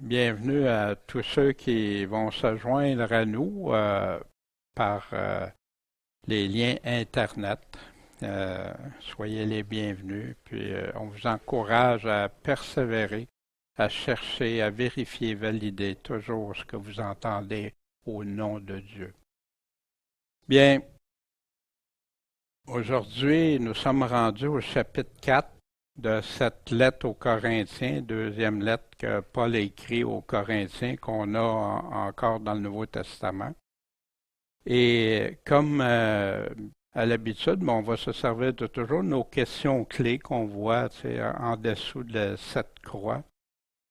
Bienvenue à tous ceux qui vont se joindre à nous par les liens Internet. Soyez les bienvenus, puis on vous encourage à persévérer, à chercher, à vérifier, valider toujours ce que vous entendez au nom de Dieu. Bien, aujourd'hui, nous sommes rendus au chapitre 4 de cette lettre aux Corinthiens, deuxième lettre que Paul a écrite aux Corinthiens, qu'on a encore dans le Nouveau Testament. Et comme à l'habitude, on va se servir de toujours nos questions clés qu'on voit en dessous de cette croix,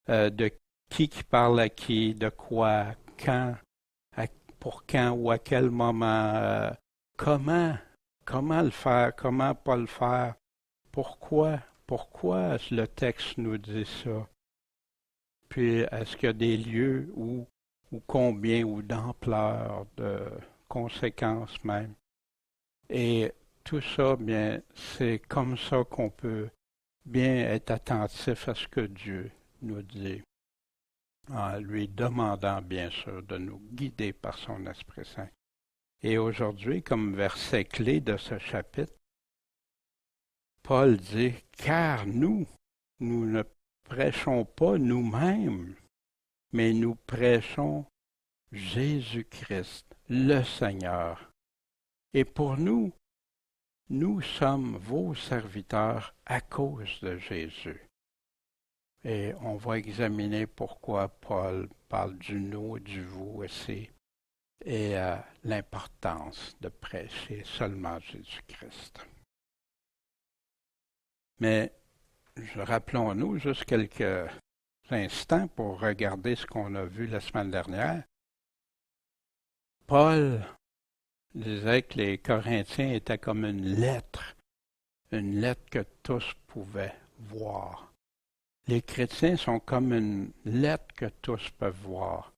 de qui parle à qui, de quoi, quand, pour quand ou à quel moment, comment le faire, comment pas le faire, pourquoi le texte nous dit ça? Puis, est-ce qu'il y a des lieux où, ou combien, ou d'ampleur, de conséquences même? Et tout ça, bien, c'est comme ça qu'on peut bien être attentif à ce que Dieu nous dit, en lui demandant, bien sûr, de nous guider par son Esprit Saint. Et aujourd'hui, comme verset clé de ce chapitre, Paul dit, car nous ne prêchons pas nous-mêmes, mais nous prêchons Jésus-Christ, le Seigneur. Et pour nous, nous sommes vos serviteurs à cause de Jésus. Et on va examiner pourquoi Paul parle du nous, du vous aussi, et l'importance de prêcher seulement Jésus-Christ. Mais rappelons-nous juste quelques instants pour regarder ce qu'on a vu la semaine dernière. Paul disait que les Corinthiens étaient comme une lettre que tous pouvaient voir. Les chrétiens sont comme une lettre que tous peuvent voir.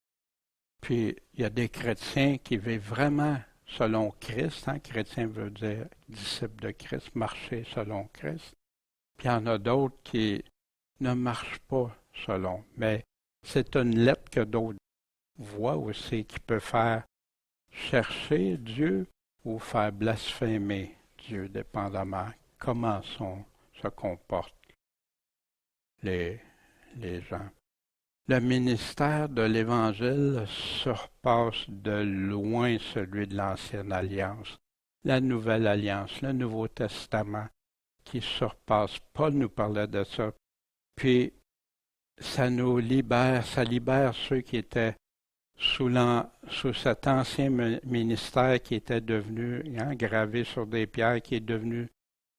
Puis, il y a des chrétiens qui vivent vraiment selon Christ. Chrétien veut dire disciple de Christ, marcher selon Christ. Puis, il y en a d'autres qui ne marchent pas selon. Mais c'est une lettre que d'autres voient aussi qui peut faire chercher Dieu ou faire blasphémer Dieu, dépendamment comment se comportent les gens. Le ministère de l'Évangile surpasse de loin celui de l'Ancienne Alliance, la Nouvelle Alliance, le Nouveau Testament, qui surpasse. Paul nous parlait de ça. Puis, ça nous libère, ça libère ceux qui étaient sous cet ancien ministère qui était devenu, gravé sur des pierres, qui est devenu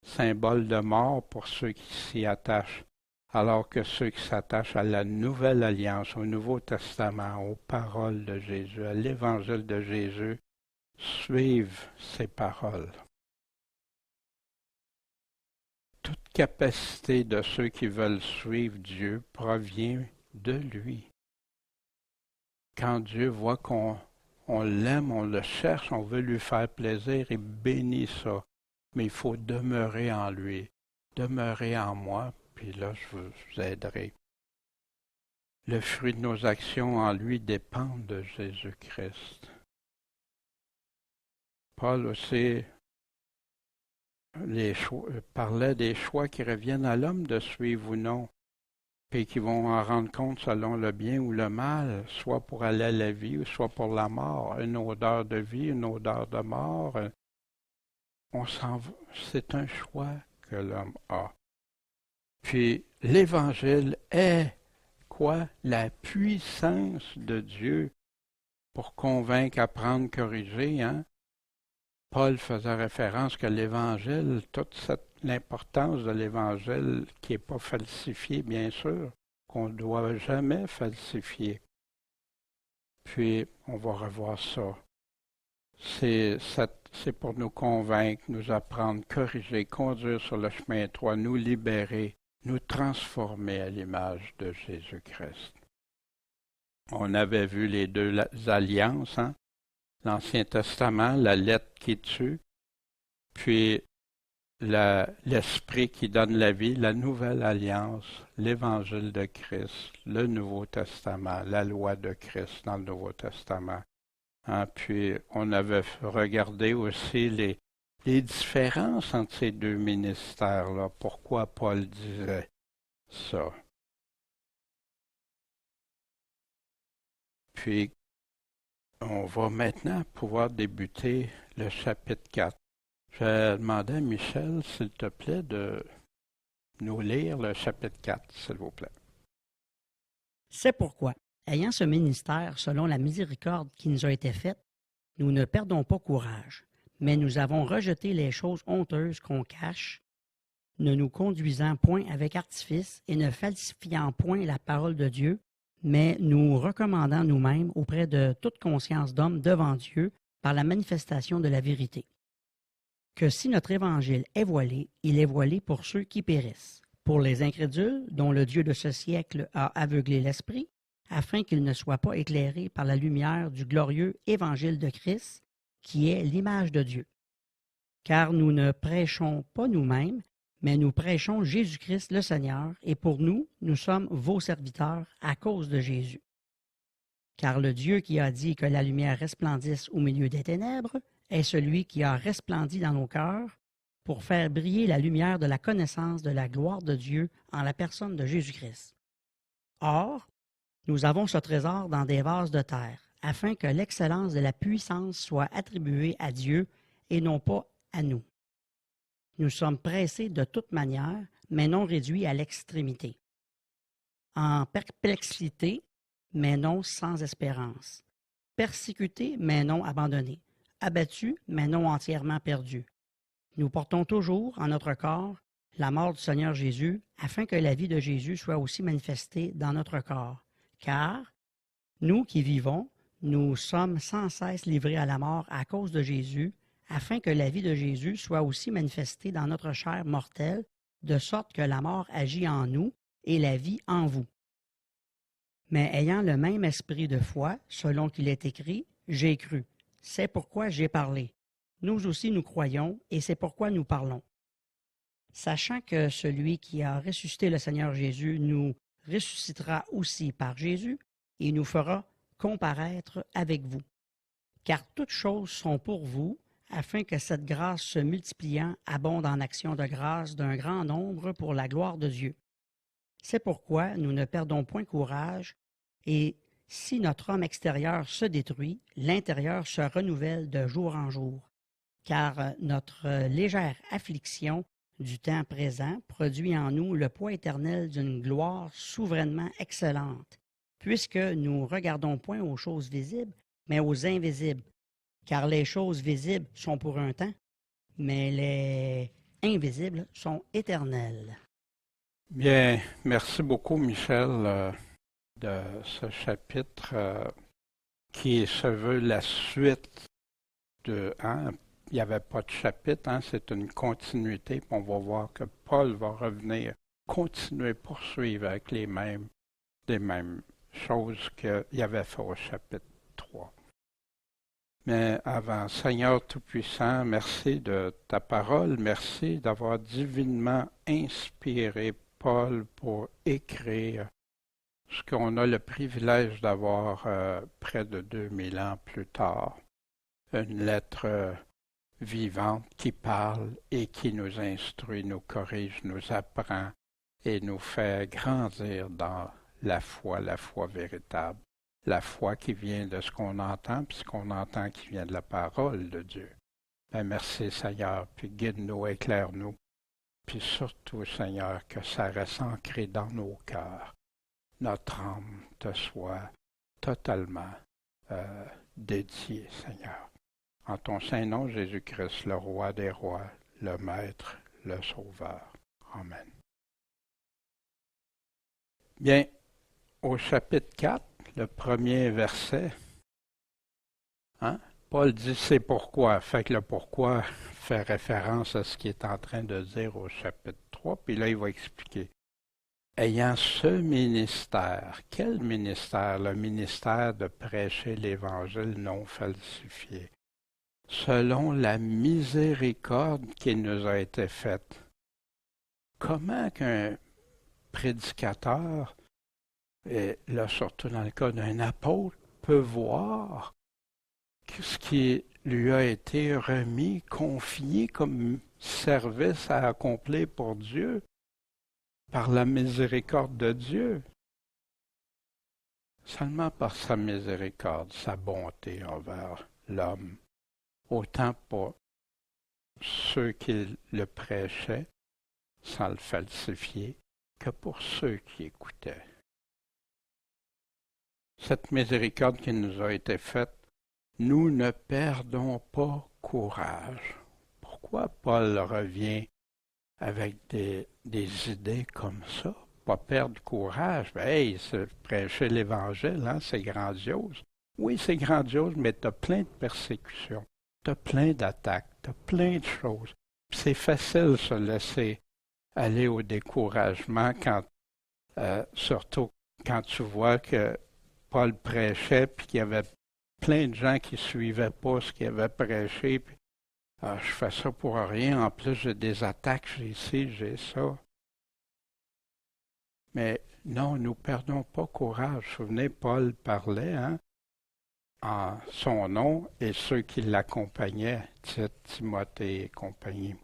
symbole de mort pour ceux qui s'y attachent. Alors que ceux qui s'attachent à la Nouvelle Alliance, au Nouveau Testament, aux paroles de Jésus, à l'Évangile de Jésus, suivent ces paroles. Toute capacité de ceux qui veulent suivre Dieu provient de lui. Quand Dieu voit qu'on l'aime, on le cherche, on veut lui faire plaisir, il bénit ça. Mais il faut demeurer en lui, demeurer en moi, puis là, je vous aiderai. Le fruit de nos actions en lui dépend de Jésus-Christ. Paul aussi parlait des choix qui reviennent à l'homme de suivre ou non, puis qui vont en rendre compte selon le bien ou le mal, soit pour aller à la vie ou soit pour la mort, une odeur de vie, une odeur de mort. C'est un choix que l'homme a. Puis l'Évangile est quoi? La puissance de Dieu pour convaincre, apprendre, corriger. Paul faisait référence que l'Évangile, l'importance de l'Évangile qui n'est pas falsifié, bien sûr, qu'on ne doit jamais falsifier. Puis, on va revoir ça. C'est pour nous convaincre, nous apprendre, corriger, conduire sur le chemin étroit, nous libérer, nous transformer à l'image de Jésus-Christ. On avait vu les deux alliances, l'Ancien Testament, la lettre qui tue, puis l'Esprit qui donne la vie, la nouvelle alliance, l'Évangile de Christ, le Nouveau Testament, la loi de Christ dans le Nouveau Testament. Hein, puis on avait regardé aussi les différences entre ces deux ministères-là, pourquoi Paul disait ça. Puis on va maintenant pouvoir débuter le chapitre 4. Je vais demander à Michel, s'il te plaît, de nous lire le chapitre 4, s'il vous plaît. C'est pourquoi, ayant ce ministère selon la miséricorde qui nous a été faite, nous ne perdons pas courage, mais nous avons rejeté les choses honteuses qu'on cache, ne nous conduisant point avec artifice et ne falsifiant point la parole de Dieu, mais nous recommandant nous-mêmes auprès de toute conscience d'homme devant Dieu par la manifestation de la vérité. Que si notre évangile est voilé, il est voilé pour ceux qui périssent, pour les incrédules dont le Dieu de ce siècle a aveuglé l'esprit, afin qu'ils ne soient pas éclairés par la lumière du glorieux évangile de Christ, qui est l'image de Dieu. Car nous ne prêchons pas nous-mêmes, mais nous prêchons Jésus-Christ le Seigneur, et pour nous, nous sommes vos serviteurs à cause de Jésus. Car le Dieu qui a dit que la lumière resplendisse au milieu des ténèbres est celui qui a resplendi dans nos cœurs pour faire briller la lumière de la connaissance de la gloire de Dieu en la personne de Jésus-Christ. Or, nous avons ce trésor dans des vases de terre, afin que l'excellence de la puissance soit attribuée à Dieu et non pas à nous. Nous sommes pressés de toute manière, mais non réduits à l'extrémité. En perplexité, mais non sans espérance. Persécutés, mais non abandonnés. Abattus, mais non entièrement perdus. Nous portons toujours en notre corps la mort du Seigneur Jésus, afin que la vie de Jésus soit aussi manifestée dans notre corps. Car, nous qui vivons, nous sommes sans cesse livrés à la mort à cause de Jésus, afin que la vie de Jésus soit aussi manifestée dans notre chair mortelle, de sorte que la mort agit en nous et la vie en vous. Mais ayant le même esprit de foi, selon qu'il est écrit, « J'ai cru, c'est pourquoi j'ai parlé. Nous aussi nous croyons, et c'est pourquoi nous parlons. » Sachant que celui qui a ressuscité le Seigneur Jésus nous ressuscitera aussi par Jésus, et nous fera comparaître avec vous. Car toutes choses sont pour vous, afin que cette grâce se multipliant abonde en actions de grâce d'un grand nombre pour la gloire de Dieu. C'est pourquoi nous ne perdons point courage, et si notre homme extérieur se détruit, l'intérieur se renouvelle de jour en jour, car notre légère affliction du temps présent produit en nous le poids éternel d'une gloire souverainement excellente, puisque nous regardons point aux choses visibles, mais aux invisibles, car les choses visibles sont pour un temps, mais les invisibles sont éternelles. Bien, merci beaucoup, Michel, de ce chapitre qui se veut la suite de... Hein, il n'y avait pas de chapitre, hein, c'est une continuité. Puis on va voir que Paul va revenir, continuer, poursuivre avec les mêmes choses qu'il avait fait au chapitre 3. Mais avant, Seigneur Tout-Puissant, merci de ta parole, merci d'avoir divinement inspiré Paul pour écrire ce qu'on a le privilège d'avoir près de 2000 ans plus tard. Une lettre vivante qui parle et qui nous instruit, nous corrige, nous apprend et nous fait grandir dans la foi véritable. La foi qui vient de ce qu'on entend, puis ce qu'on entend qui vient de la parole de Dieu. Ben, merci Seigneur, puis guide-nous, éclaire-nous, puis surtout Seigneur, que ça reste ancré dans nos cœurs. Notre âme te soit totalement dédiée, Seigneur. En ton saint nom, Jésus-Christ, le roi des rois, le Maître, le Sauveur. Amen. Bien, au chapitre 4, le premier verset, hein, Paul dit c'est pourquoi. Fait que le pourquoi fait référence à ce qu'il est en train de dire au chapitre 3, puis là il va expliquer. Ayant ce ministère, quel ministère? Le ministère de prêcher l'Évangile non falsifié. selon la miséricorde qui nous a été faite. Comment qu'un prédicateur, et là surtout dans le cas d'un apôtre, peut voir ce qui lui a été remis, confié comme service à accomplir pour Dieu, par la miséricorde de Dieu? Seulement par sa miséricorde, sa bonté envers l'homme, autant pour ceux qui le prêchaient, sans le falsifier, que pour ceux qui écoutaient. Cette miséricorde qui nous a été faite, nous ne perdons pas courage. Pourquoi Paul revient avec des idées comme ça? Pas perdre courage. Ben, hey, prêcher l'Évangile, hein, c'est grandiose. Oui, c'est grandiose, mais tu as plein de persécutions, tu as plein d'attaques, tu as plein de choses. C'est facile de se laisser aller au découragement surtout quand tu vois que Paul prêchait puis qu'il y avait plein de gens qui ne suivaient pas ce qu'il avait prêché. Puis, je fais ça pour rien. En plus, j'ai des attaques, j'ai ci, j'ai ça. Mais non, nous ne perdons pas courage. Souvenez, Paul parlait en son nom et ceux qui l'accompagnaient, Timothée et compagnie.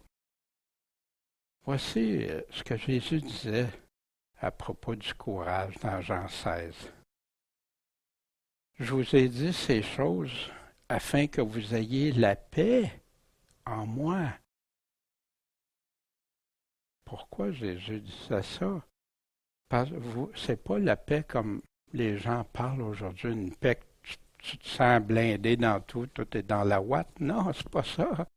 Voici ce que Jésus disait à propos du courage dans Jean 16. Je vous ai dit ces choses afin que vous ayez la paix en moi. Pourquoi Jésus disait ça? C'est pas la paix comme les gens parlent aujourd'hui, une paix que tu te sens blindé dans tout est dans la ouate. Non, c'est pas ça.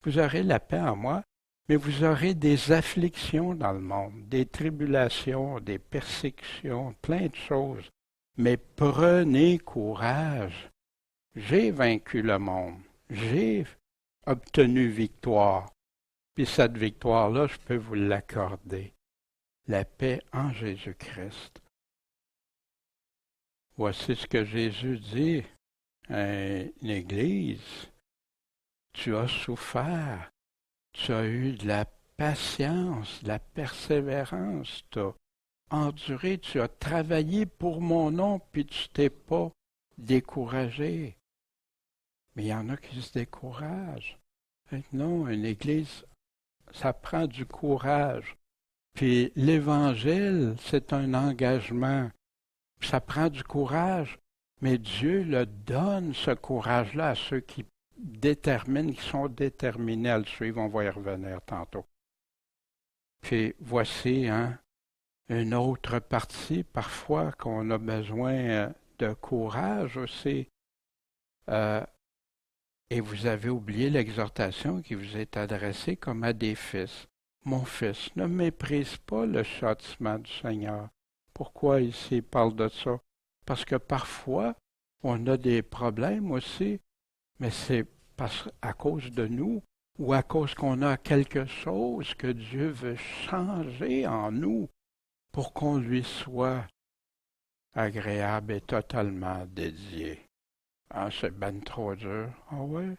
Vous aurez la paix en moi, mais vous aurez des afflictions dans le monde, des tribulations, des persécutions, plein de choses. Mais prenez courage. J'ai vaincu le monde. J'ai obtenu victoire. Puis cette victoire-là, je peux vous l'accorder. La paix en Jésus-Christ. Voici ce que Jésus dit à une église. Tu as souffert. Tu as eu de la patience, de la persévérance. Tu as enduré, tu as travaillé pour mon nom, puis tu t'es pas découragé. Mais il y en a qui se découragent. Non, une église, ça prend du courage. Puis l'Évangile, c'est un engagement. Ça prend du courage, mais Dieu le donne, ce courage-là, à ceux qui sont déterminés à le suivre. On va y revenir tantôt. Puis voici, une autre partie, parfois, qu'on a besoin de courage aussi. Et vous avez oublié l'exhortation qui vous est adressée comme à des fils. Mon fils, ne méprise pas le châtiment du Seigneur. Pourquoi ici il parle de ça? Parce que parfois, on a des problèmes aussi, mais c'est à cause de nous ou à cause qu'on a quelque chose que Dieu veut changer en nous pour qu'on lui soit agréable et totalement dédié. Ah, c'est ben trop dur. Ah ouais?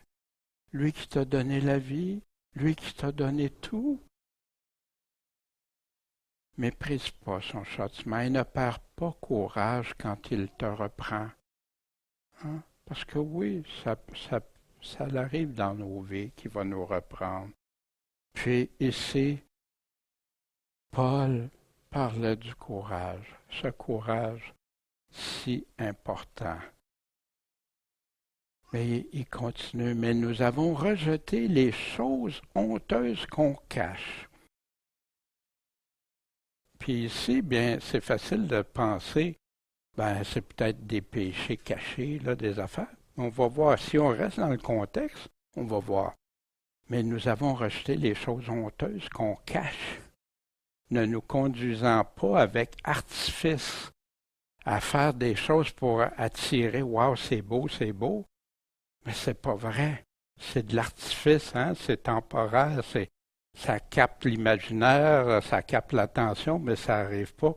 Lui qui t'a donné la vie, lui qui t'a donné tout. Méprise pas son châtiment et ne perds pas courage quand il te reprend. Parce que oui, ça arrive dans nos vies qu'il va nous reprendre. Puis ici, Paul parlait du courage, ce courage si important. Mais il continue, mais nous avons rejeté les choses honteuses qu'on cache. Puis ici, bien, c'est facile de penser, c'est peut-être des péchés cachés, là, des affaires. On va voir, si on reste dans le contexte, on va voir. Mais nous avons rejeté les choses honteuses qu'on cache, ne nous conduisant pas avec artifice à faire des choses pour attirer, waouh, c'est beau, mais c'est pas vrai. C'est de l'artifice, c'est temporaire, ça capte l'imaginaire, ça capte l'attention, mais ça n'arrive pas.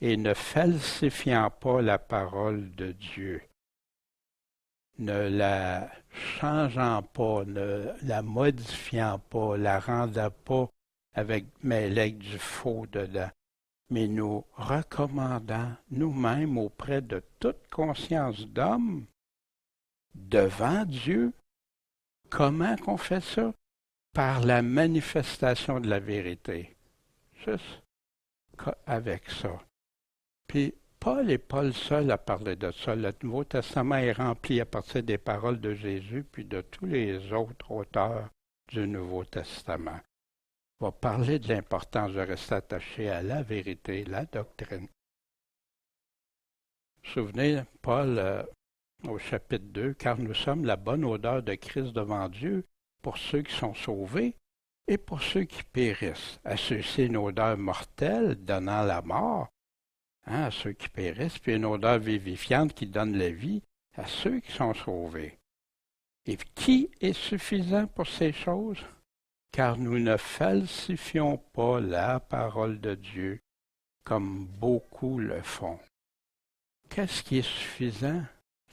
Et ne falsifiant pas la parole de Dieu. ne la changeant pas, ne la modifiant pas, la rendant pas mêlée avec du faux dedans, mais nous recommandant nous-mêmes auprès de toute conscience d'homme, devant Dieu. Comment qu'on fait ça? Par la manifestation de la vérité. Juste avec ça. Puis Paul n'est pas le seul à parler de ça. Le Nouveau Testament est rempli à partir des paroles de Jésus puis de tous les autres auteurs du Nouveau Testament. Il va parler de l'importance de rester attaché à la vérité, la doctrine. Vous vous souvenez, Paul, au chapitre 2, « Car nous sommes la bonne odeur de Christ devant Dieu pour ceux qui sont sauvés et pour ceux qui périssent. À ceux-ci, une odeur mortelle donnant la mort, à ceux qui périssent, puis une odeur vivifiante qui donne la vie à ceux qui sont sauvés. Et qui est suffisant pour ces choses? Car nous ne falsifions pas la parole de Dieu comme beaucoup le font. » Qu'est-ce qui est suffisant?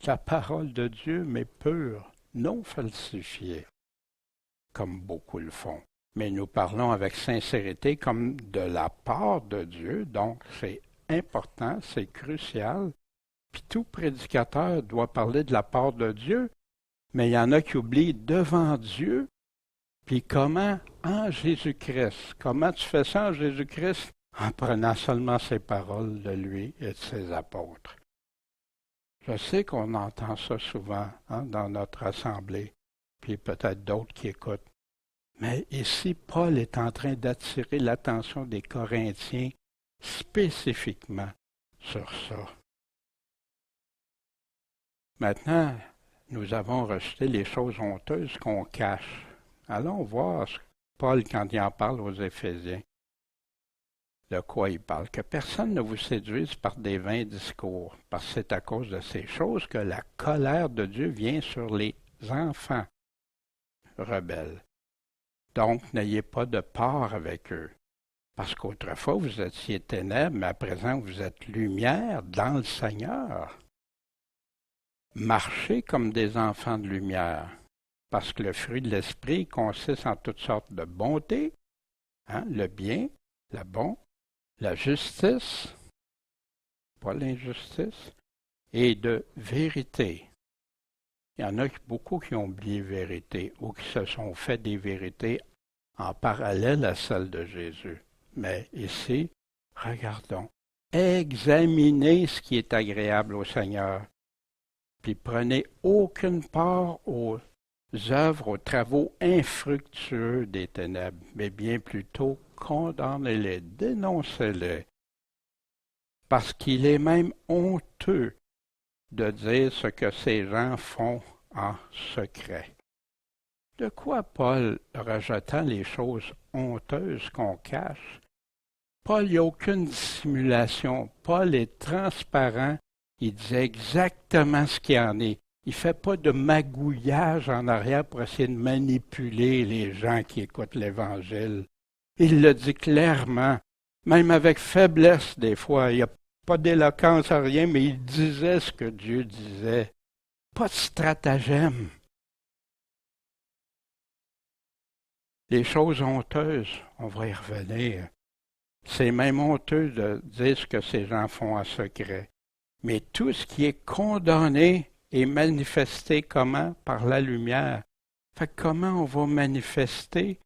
La parole de Dieu, mais pure, non falsifiée, comme beaucoup le font. Mais nous parlons avec sincérité comme de la part de Dieu, donc c'est important, c'est crucial. Puis tout prédicateur doit parler de la part de Dieu, mais il y en a qui oublient devant Dieu. Puis comment? En Jésus-Christ. Comment tu fais ça en Jésus-Christ? En prenant seulement ses paroles de lui et de ses apôtres. Je sais qu'on entend ça souvent dans notre assemblée, puis peut-être d'autres qui écoutent. Mais ici, Paul est en train d'attirer l'attention des Corinthiens spécifiquement sur ça. Maintenant, nous avons rejeté les choses honteuses qu'on cache. Allons voir Paul quand il en parle aux Éphésiens. De quoi il parle? Que personne ne vous séduise par des vains discours, parce que c'est à cause de ces choses que la colère de Dieu vient sur les enfants rebelles. Donc, n'ayez pas de part avec eux, parce qu'autrefois vous étiez ténèbres, mais à présent vous êtes lumière dans le Seigneur. Marchez comme des enfants de lumière, parce que le fruit de l'esprit consiste en toutes sortes de bonté, le bien, le bon, la justice, pas l'injustice, et de vérité. Il y en a beaucoup qui ont oublié vérité ou qui se sont fait des vérités en parallèle à celle de Jésus. Mais ici, regardons. Examinez ce qui est agréable au Seigneur, puis prenez aucune part aux œuvres, aux travaux infructueux des ténèbres, mais bien plutôt condamnez-les, dénoncez-les, parce qu'il est même honteux de dire ce que ces gens font en secret. De quoi Paul, rejetant les choses honteuses qu'on cache, Paul, il n'y a aucune dissimulation. Paul est transparent, il dit exactement ce qu'il en est. Il ne fait pas de magouillage en arrière pour essayer de manipuler les gens qui écoutent l'Évangile. Il le dit clairement, même avec faiblesse des fois. Il n'y a pas d'éloquence à rien, mais il disait ce que Dieu disait. Pas de stratagème. Les choses honteuses, on va y revenir. C'est même honteux de dire ce que ces gens font en secret. Mais tout ce qui est condamné est manifesté comment? Par la lumière. Fait que comment on va manifester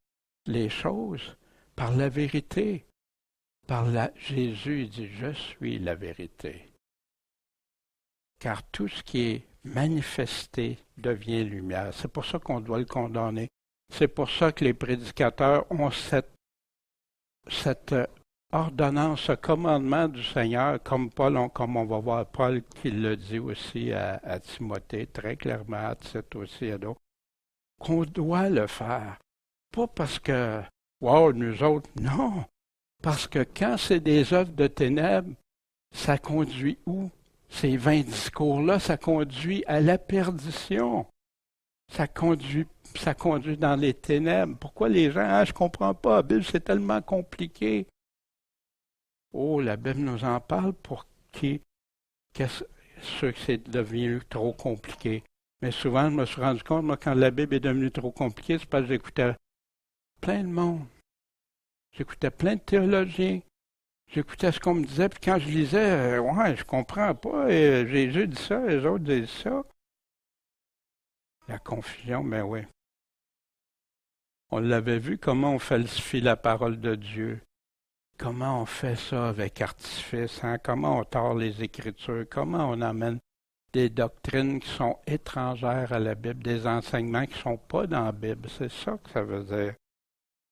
les choses? Par la vérité. Jésus dit, je suis la vérité. Car tout ce qui est manifesté devient lumière. C'est pour ça qu'on doit le condamner. C'est pour ça que les prédicateurs ont cette ordonnance, ce commandement du Seigneur, comme on va voir Paul qui le dit aussi à Timothée, très clairement, à Tite aussi, à d'autres, qu'on doit le faire. Pas parce que, wow, nous autres, non. Parce que quand c'est des œuvres de ténèbres, ça conduit où? Ces vains discours-là, ça conduit à la perdition. Ça conduit dans les ténèbres. Pourquoi les gens, je comprends pas, la Bible, c'est tellement compliqué. Oh, la Bible nous en parle pour ceux que c'est devenu trop compliqué. Mais souvent, je me suis rendu compte, moi, quand la Bible est devenue trop compliquée, c'est parce que j'écoutais plein de monde. J'écoutais plein de théologiens. J'écoutais ce qu'on me disait, puis quand je lisais, ouais, je comprends pas, et Jésus dit ça, les autres disent ça. La confusion, ben oui. On l'avait vu comment on falsifie la parole de Dieu. Comment on fait ça avec artifice, hein? Comment on tord les Écritures, comment on amène des doctrines qui sont étrangères à la Bible, des enseignements qui ne sont pas dans la Bible. C'est ça que ça veut dire.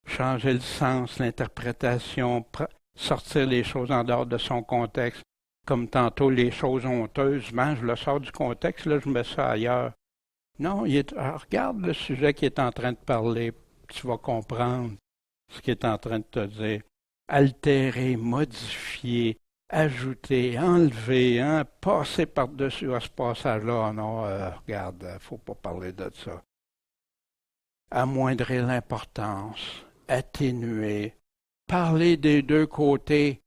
Changer le sens, l'interprétation, sortir les choses en dehors de son contexte. Comme tantôt, les choses honteuses, je le sors du contexte, là, je mets ça ailleurs. Non, regarde le sujet qui est en train de parler, tu vas comprendre ce qu'il est en train de te dire. Altérer, modifier, ajouter, enlever, hein, passer par-dessus à ce passage-là. Oh non, regarde, il ne faut pas parler de ça. Amoindrir l'importance, atténuer, parler des deux côtés.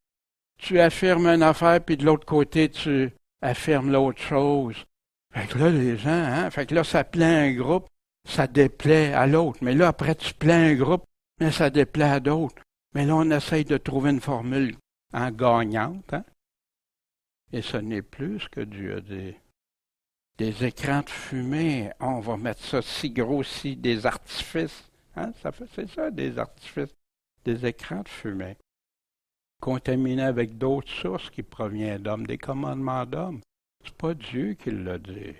Tu affirmes une affaire, puis de l'autre côté, tu affirmes l'autre chose. Fait que là, les gens, hein, fait que là, ça plaît un groupe, ça déplaît à l'autre. Mais là, après, tu plais un groupe, mais ça déplaît à d'autres. Mais là, on essaye de trouver une formule gagnante, hein? Et ce n'est plus ce que Dieu a dit. Des écrans de fumée, on va mettre ça si gros, si des artifices. Hein? C'est ça, des artifices. Des écrans de fumée. Contaminés avec d'autres sources qui proviennent d'hommes, des commandements d'hommes. C'est pas Dieu qui l'a dit.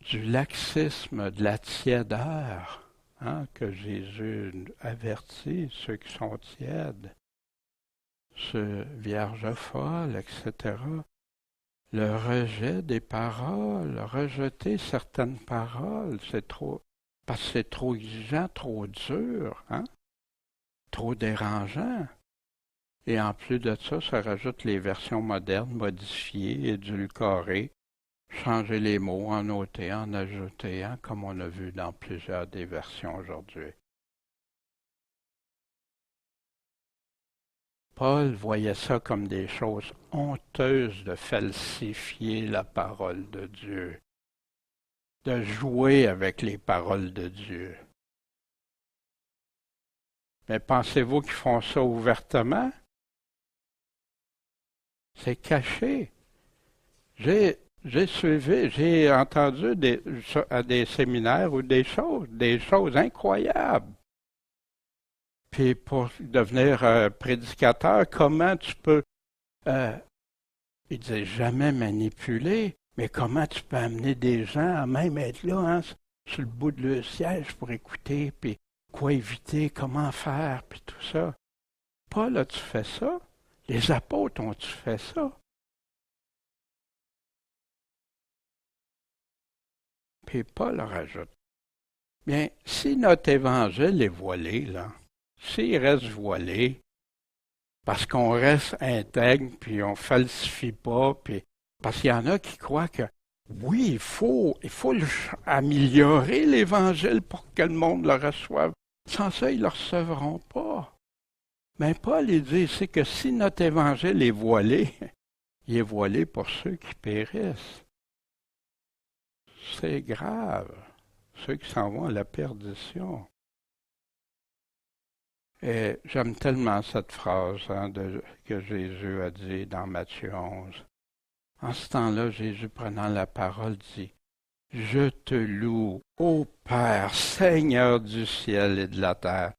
Du laxisme, de la tiédeur, hein, que Jésus avertit ceux qui sont tièdes, ce vierge folle, etc. Le rejet des paroles, rejeter certaines paroles, c'est trop, parce que c'est trop exigeant, trop dur, hein, trop dérangeant. Et en plus de ça, ça rajoute les versions modernes, modifiées, édulcorées, changer les mots, en ôter, en ajouter, hein, comme on a vu dans plusieurs des versions aujourd'hui. Paul voyait ça comme des choses honteuses de falsifier la parole de Dieu, de jouer avec les paroles de Dieu. Mais pensez-vous qu'ils font ça ouvertement? C'est caché. J'ai entendu à des séminaires ou des choses incroyables. Puis pour devenir prédicateur, comment tu peux, il disait jamais manipuler, mais comment tu peux amener des gens à même être là, hein, sur le bout de le siège pour écouter, puis quoi éviter, comment faire, puis tout ça. Paul, as-tu fait ça? Les apôtres, ont-tu fait ça? Puis Paul rajoute, bien, si notre évangile est voilé, là, s'il reste voilé, parce qu'on reste intègre, puis on falsifie pas, puis parce qu'il y en a qui croient que oui, il faut améliorer l'Évangile pour que le monde le reçoive. Sans ça, ils ne le recevront pas. Mais Paul, il dit, c'est que si notre Évangile est voilé, il est voilé pour ceux qui périssent. C'est grave. Ceux qui s'en vont à la perdition. Et j'aime tellement cette phrase, hein, que Jésus a dit dans Matthieu 11. En ce temps-là, Jésus prenant la parole dit, « Je te loue, ô Père, Seigneur du ciel et de la terre,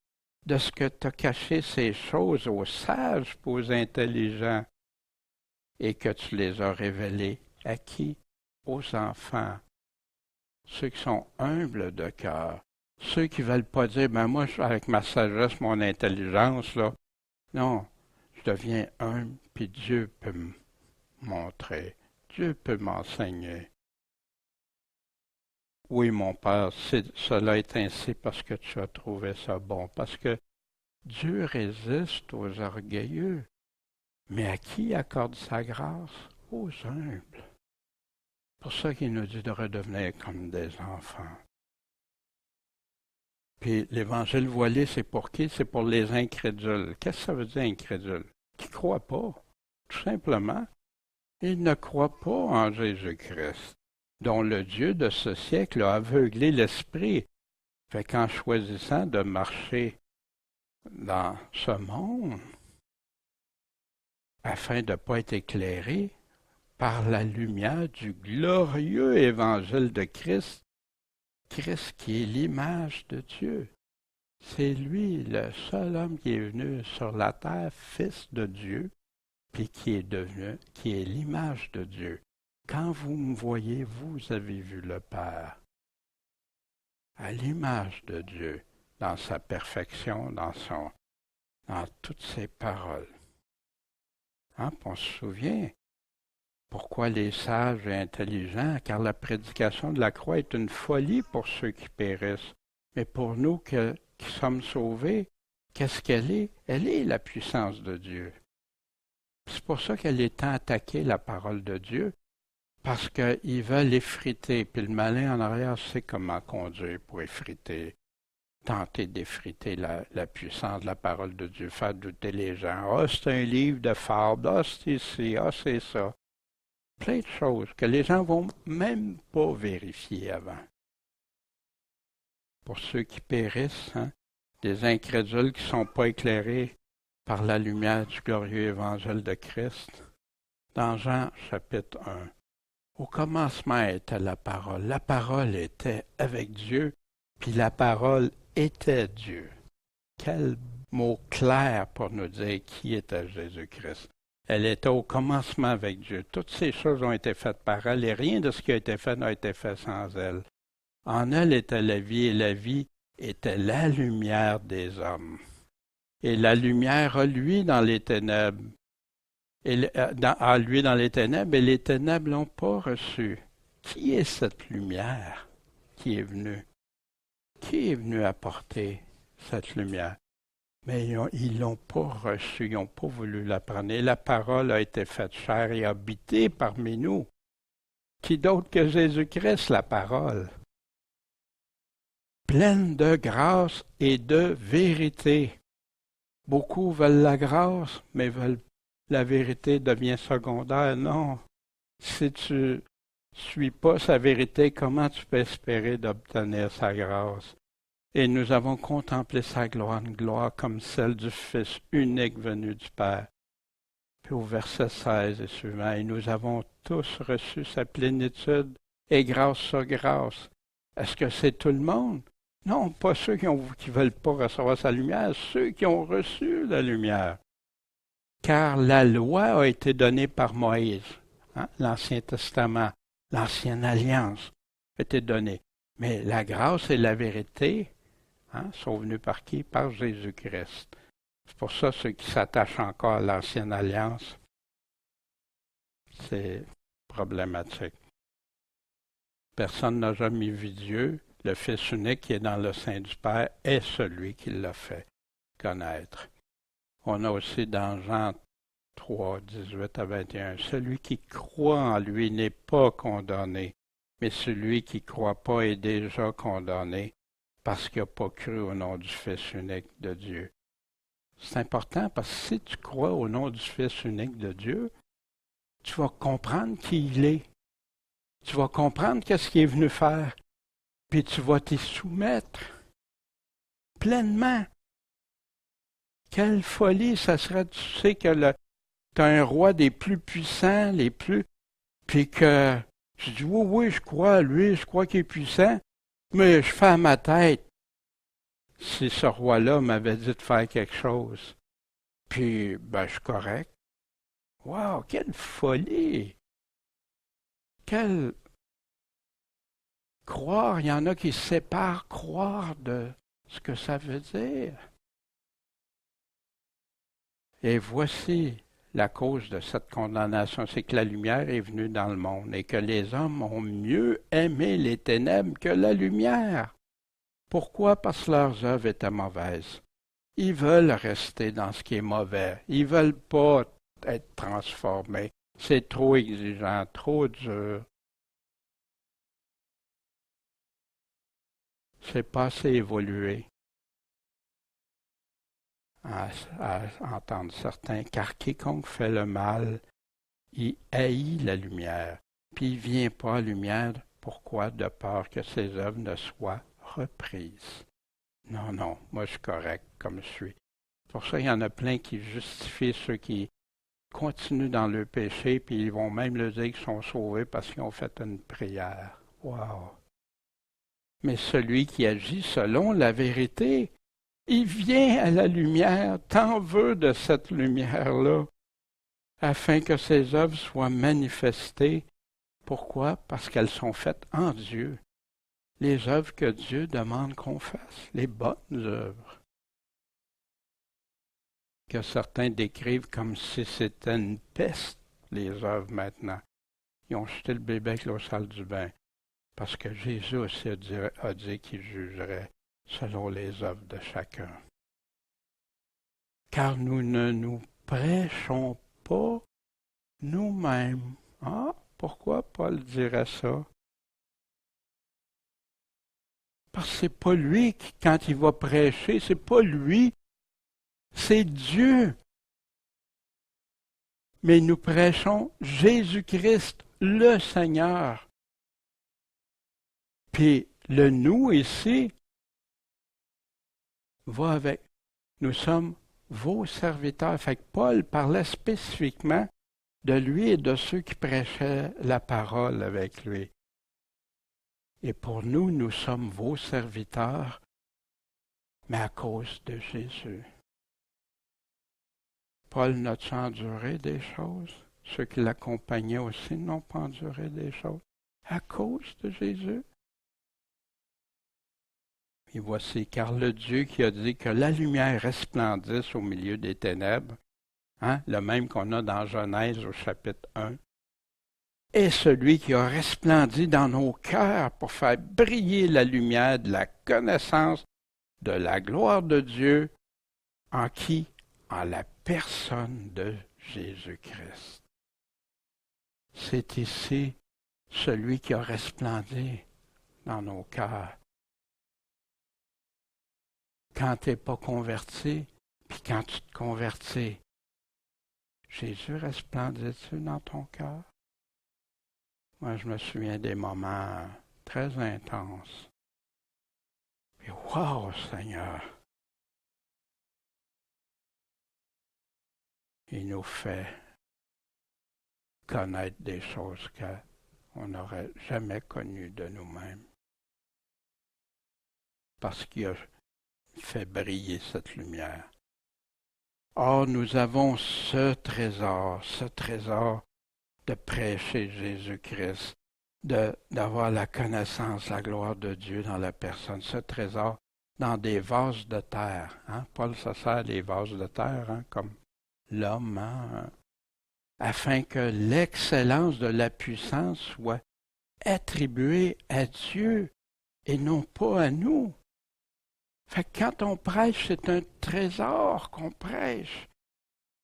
de ce que tu as caché ces choses aux sages et aux intelligents, et que tu les as révélées à qui? Aux enfants, ceux qui sont humbles de cœur. » Ceux qui ne veulent pas dire, ben moi, avec ma sagesse, mon intelligence, là, non, je deviens humble, puis Dieu peut me montrer, Dieu peut m'enseigner. Oui, mon Père, cela est ainsi parce que tu as trouvé ça bon, parce que Dieu résiste aux orgueilleux, mais à qui accorde sa grâce? Aux humbles. C'est pour ça qu'il nous dit de redevenir comme des enfants. Puis l'évangile voilé, c'est pour qui? C'est pour les incrédules. Qu'est-ce que ça veut dire incrédule? Qui ne croient pas, tout simplement. Ils ne croient pas en Jésus-Christ. dont le Dieu de ce siècle a aveuglé l'esprit. Fait qu'en choisissant de marcher dans ce monde, afin de ne pas être éclairé par la lumière du glorieux évangile de Christ, Christ qui est l'image de Dieu. C'est lui, le seul homme qui est venu sur la terre, fils de Dieu, puis qui est l'image de Dieu. Quand vous me voyez, vous avez vu le Père. À l'image de Dieu, dans sa perfection, dans toutes ses paroles. On se souvient pourquoi les sages et intelligents, car la prédication de la croix est une folie pour ceux qui périssent. Mais pour nous qui sommes sauvés, qu'est-ce qu'elle est? Elle est la puissance de Dieu. C'est pour ça qu'elle est tant attaquée, la parole de Dieu, parce qu'ils veulent effriter, puis le malin en arrière sait comment conduire pour effriter, tenter d'effriter la puissance de la parole de Dieu, faire douter les gens. Ah, c'est un livre de fables, ah, c'est ici, ah, c'est ça. Plein de choses que les gens vont même pas vérifier avant. Pour ceux qui périssent, des incrédules qui ne sont pas éclairés par la lumière du glorieux évangile de Christ. Dans Jean chapitre 1, au commencement était la parole était avec Dieu, puis la parole était Dieu. Quel mot clair pour nous dire qui était Jésus-Christ. Elle était au commencement avec Dieu. Toutes ces choses ont été faites par elle, et rien de ce qui a été fait n'a été fait sans elle. En elle était la vie, et la vie était la lumière des hommes. Et la lumière a lui dans les ténèbres. Et les ténèbres l'ont pas reçue. Qui est cette lumière qui est venue? Qui est venu apporter cette lumière? Mais ils l'ont pas reçue, ils n'ont pas voulu la prendre. Et la parole a été faite chair et habitée parmi nous. Qui d'autre que Jésus-Christ, la parole? Pleine de grâce et de vérité. Beaucoup veulent la grâce, mais la vérité devient secondaire. Non. Si tu ne suis pas sa vérité, comment tu peux espérer d'obtenir sa grâce? Et nous avons contemplé sa gloire, une gloire comme celle du Fils unique venu du Père. Puis au verset 16 et suivant, et nous avons tous reçu sa plénitude et grâce sur grâce. Est-ce que c'est tout le monde? Non, pas ceux qui ne veulent pas recevoir sa lumière, ceux qui ont reçu la lumière. Car la loi a été donnée par Moïse, l'Ancien Testament, l'Ancienne Alliance a été donnée. Mais la grâce et la vérité sont venus par qui? Par Jésus-Christ. C'est pour ça ceux qui s'attachent encore à l'Ancienne Alliance, c'est problématique. Personne n'a jamais vu Dieu. Le Fils unique qui est dans le sein du Père est celui qui l'a fait connaître. On a aussi dans Jean 3, 18 à 21, celui qui croit en lui n'est pas condamné, mais celui qui ne croit pas est déjà condamné parce qu'il n'a pas cru au nom du Fils unique de Dieu. C'est important parce que si tu crois au nom du Fils unique de Dieu, tu vas comprendre qui il est. Tu vas comprendre qu'est-ce qu'il est venu faire. Puis tu vas t'y soumettre pleinement. Quelle folie ça serait, tu sais que tu as un roi des plus puissants, puis que tu dis, oui, je crois à lui, je crois qu'il est puissant, mais je fais à ma tête. Si ce roi-là m'avait dit de faire quelque chose, puis je suis correct. Wow, quelle folie! Quelle croire, il y en a qui se séparent croire de ce que ça veut dire. Et voici la cause de cette condamnation, c'est que la lumière est venue dans le monde et que les hommes ont mieux aimé les ténèbres que la lumière. Pourquoi? Parce que leurs œuvres étaient mauvaises. Ils veulent rester dans ce qui est mauvais. Ils ne veulent pas être transformés. C'est trop exigeant, trop dur. C'est pas assez évolué à entendre certains, car quiconque fait le mal, il haït la lumière, puis il ne vient pas à la lumière Pourquoi? De peur que ses œuvres ne soient reprises. Non, non, moi je suis correct comme je suis. Pour ça, il y en a plein qui justifient ceux qui continuent dans le péché, puis ils vont même le dire qu'ils sont sauvés parce qu'ils ont fait une prière. Wow! Mais celui qui agit selon la vérité, il vient à la lumière, t'en veux de cette lumière-là, afin que ses œuvres soient manifestées. Pourquoi? Parce qu'elles sont faites en Dieu. Les œuvres que Dieu demande qu'on fasse, les bonnes œuvres. Que certains décrivent comme si c'était une peste, les œuvres maintenant. Ils ont jeté le bébé avec l'eau sale du bain. Parce que Jésus aussi a dit qu'il jugerait selon les œuvres de chacun. Car nous ne nous prêchons pas nous-mêmes. Ah, pourquoi Paul dirait ça? Parce que c'est pas lui qui, quand il va prêcher, c'est pas lui, c'est Dieu. Mais nous prêchons Jésus-Christ, le Seigneur. Puis le nous ici va avec. Nous sommes vos serviteurs. Fait que Paul parlait spécifiquement de lui et de ceux qui prêchaient la parole avec lui. Et pour nous, nous sommes vos serviteurs, mais à cause de Jésus. Paul n'a-t-il enduré des choses? Ceux qui l'accompagnaient aussi n'ont pas enduré des choses à cause de Jésus. Et voici, car le Dieu qui a dit que la lumière resplendisse au milieu des ténèbres, le même qu'on a dans Genèse au chapitre 1, est celui qui a resplendi dans nos cœurs pour faire briller la lumière de la connaissance de la gloire de Dieu, en qui? En la personne de Jésus-Christ. C'est ici celui qui a resplendi dans nos cœurs. Quand tu n'es pas converti, puis quand tu te convertis, Jésus resplendit-tu dans ton cœur? Moi, je me souviens des moments très intenses. Et wow, Seigneur! Il nous fait connaître des choses qu'on n'aurait jamais connues de nous-mêmes. Parce qu'il a fait briller cette lumière. Or, nous avons ce trésor de prêcher Jésus-Christ, d'avoir la connaissance, la gloire de Dieu dans la personne, ce trésor dans des vases de terre. Paul se sert des vases de terre, comme l'homme, afin que l'excellence de la puissance soit attribuée à Dieu et non pas à nous. Fait que quand on prêche, c'est un trésor qu'on prêche.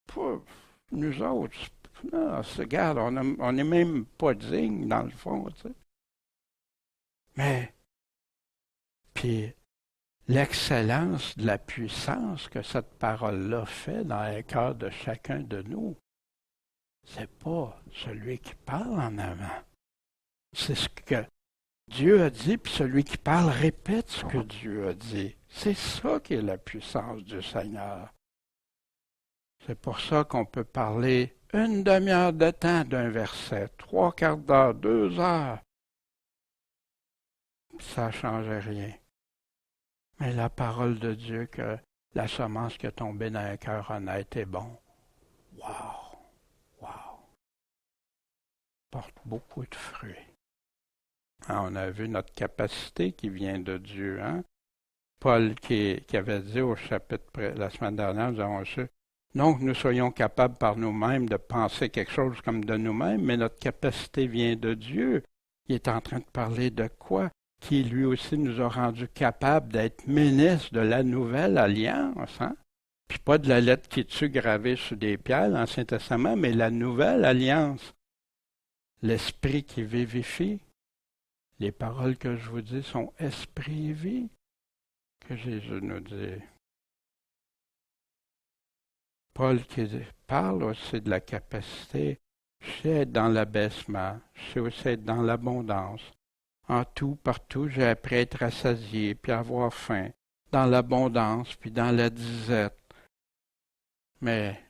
Pour nous autres, non, regarde, on n'est même pas digne dans le fond, tu sais. Mais, puis, l'excellence de la puissance que cette parole-là fait dans le cœur de chacun de nous, c'est pas celui qui parle en avant. C'est ce que Dieu a dit, puis celui qui parle répète ce que Dieu a dit. C'est ça qui est la puissance du Seigneur. C'est pour ça qu'on peut parler une demi-heure de temps d'un verset, 3/4 d'heure, 2 heures. Ça ne change rien. Mais la parole de Dieu, que la semence qui est tombée dans un cœur honnête est bon. Wow! Wow! Porte beaucoup de fruits. On a vu notre capacité qui vient de Dieu. Paul qui avait dit au chapitre la semaine dernière, nous avons reçu, non que nous soyons capables par nous-mêmes de penser quelque chose comme de nous-mêmes, mais notre capacité vient de Dieu. Il est en train de parler de quoi? Qui lui aussi nous a rendus capables d'être ministres de la nouvelle alliance. Puis pas de la lettre qui tue gravée sur des pierres, l'Ancien Testament, mais la nouvelle alliance. L'esprit qui vivifie. Les paroles que je vous dis sont esprit et vie, que Jésus nous dit. Paul qui parle aussi de la capacité, je sais être dans l'abaissement, je sais aussi être dans l'abondance, En tout, partout, j'ai appris à être rassasié, puis à avoir faim, dans l'abondance, puis dans la disette. Mais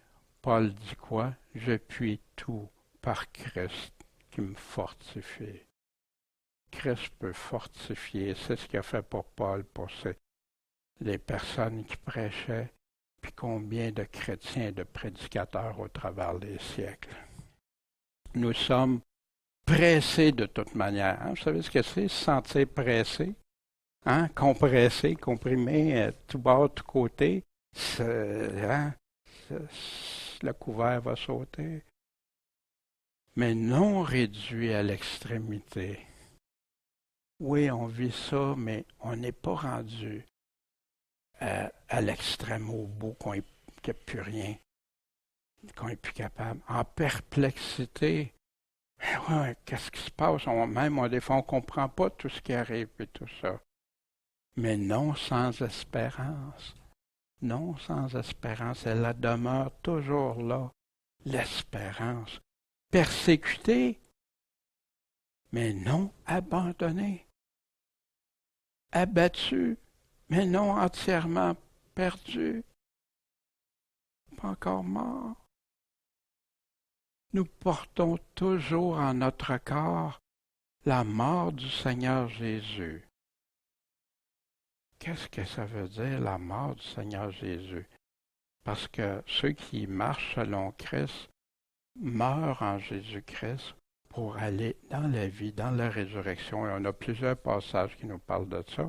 Paul dit quoi? Je puis tout par Christ qui me fortifie. Christ peut fortifier. C'est ce qu'il a fait pour Paul, pour les personnes qui prêchaient, puis combien de chrétiens et de prédicateurs au travers des siècles. Nous sommes pressés de toute manière. Hein? Vous savez ce que c'est, se sentir pressé? Hein? Compressé, comprimé, tout bas, tout côté. Hein? Le couvert va sauter. Mais non réduit à l'extrémité. Oui, on vit ça, mais on n'est pas rendu à l'extrême, au bout, qu'il n'y a plus rien, qu'on n'est plus capable. En perplexité, ouais, qu'est-ce qui se passe? Des fois, on ne comprend pas tout ce qui arrive et tout ça. Mais non sans espérance. Non sans espérance. Elle demeure toujours là, l'espérance. Persécutée, mais non abandonnée. Abattue, mais non entièrement perdue. Pas encore mort. Nous portons toujours en notre corps la mort du Seigneur Jésus. Qu'est-ce que ça veut dire, la mort du Seigneur Jésus? Parce que ceux qui marchent selon Christ meurent en Jésus-Christ pour aller dans la vie, dans la résurrection. Et on a plusieurs passages qui nous parlent de ça.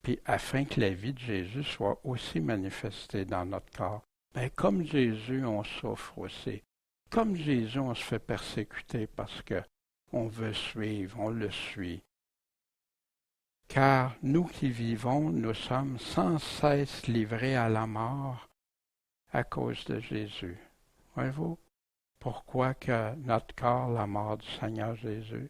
Puis afin que la vie de Jésus soit aussi manifestée dans notre corps. Ben, comme Jésus, on souffre aussi. Comme Jésus, on se fait persécuter parce que on veut suivre, on le suit. Car nous qui vivons, nous sommes sans cesse livrés à la mort à cause de Jésus. Voyez-vous? Pourquoi que notre corps, la mort du Seigneur Jésus?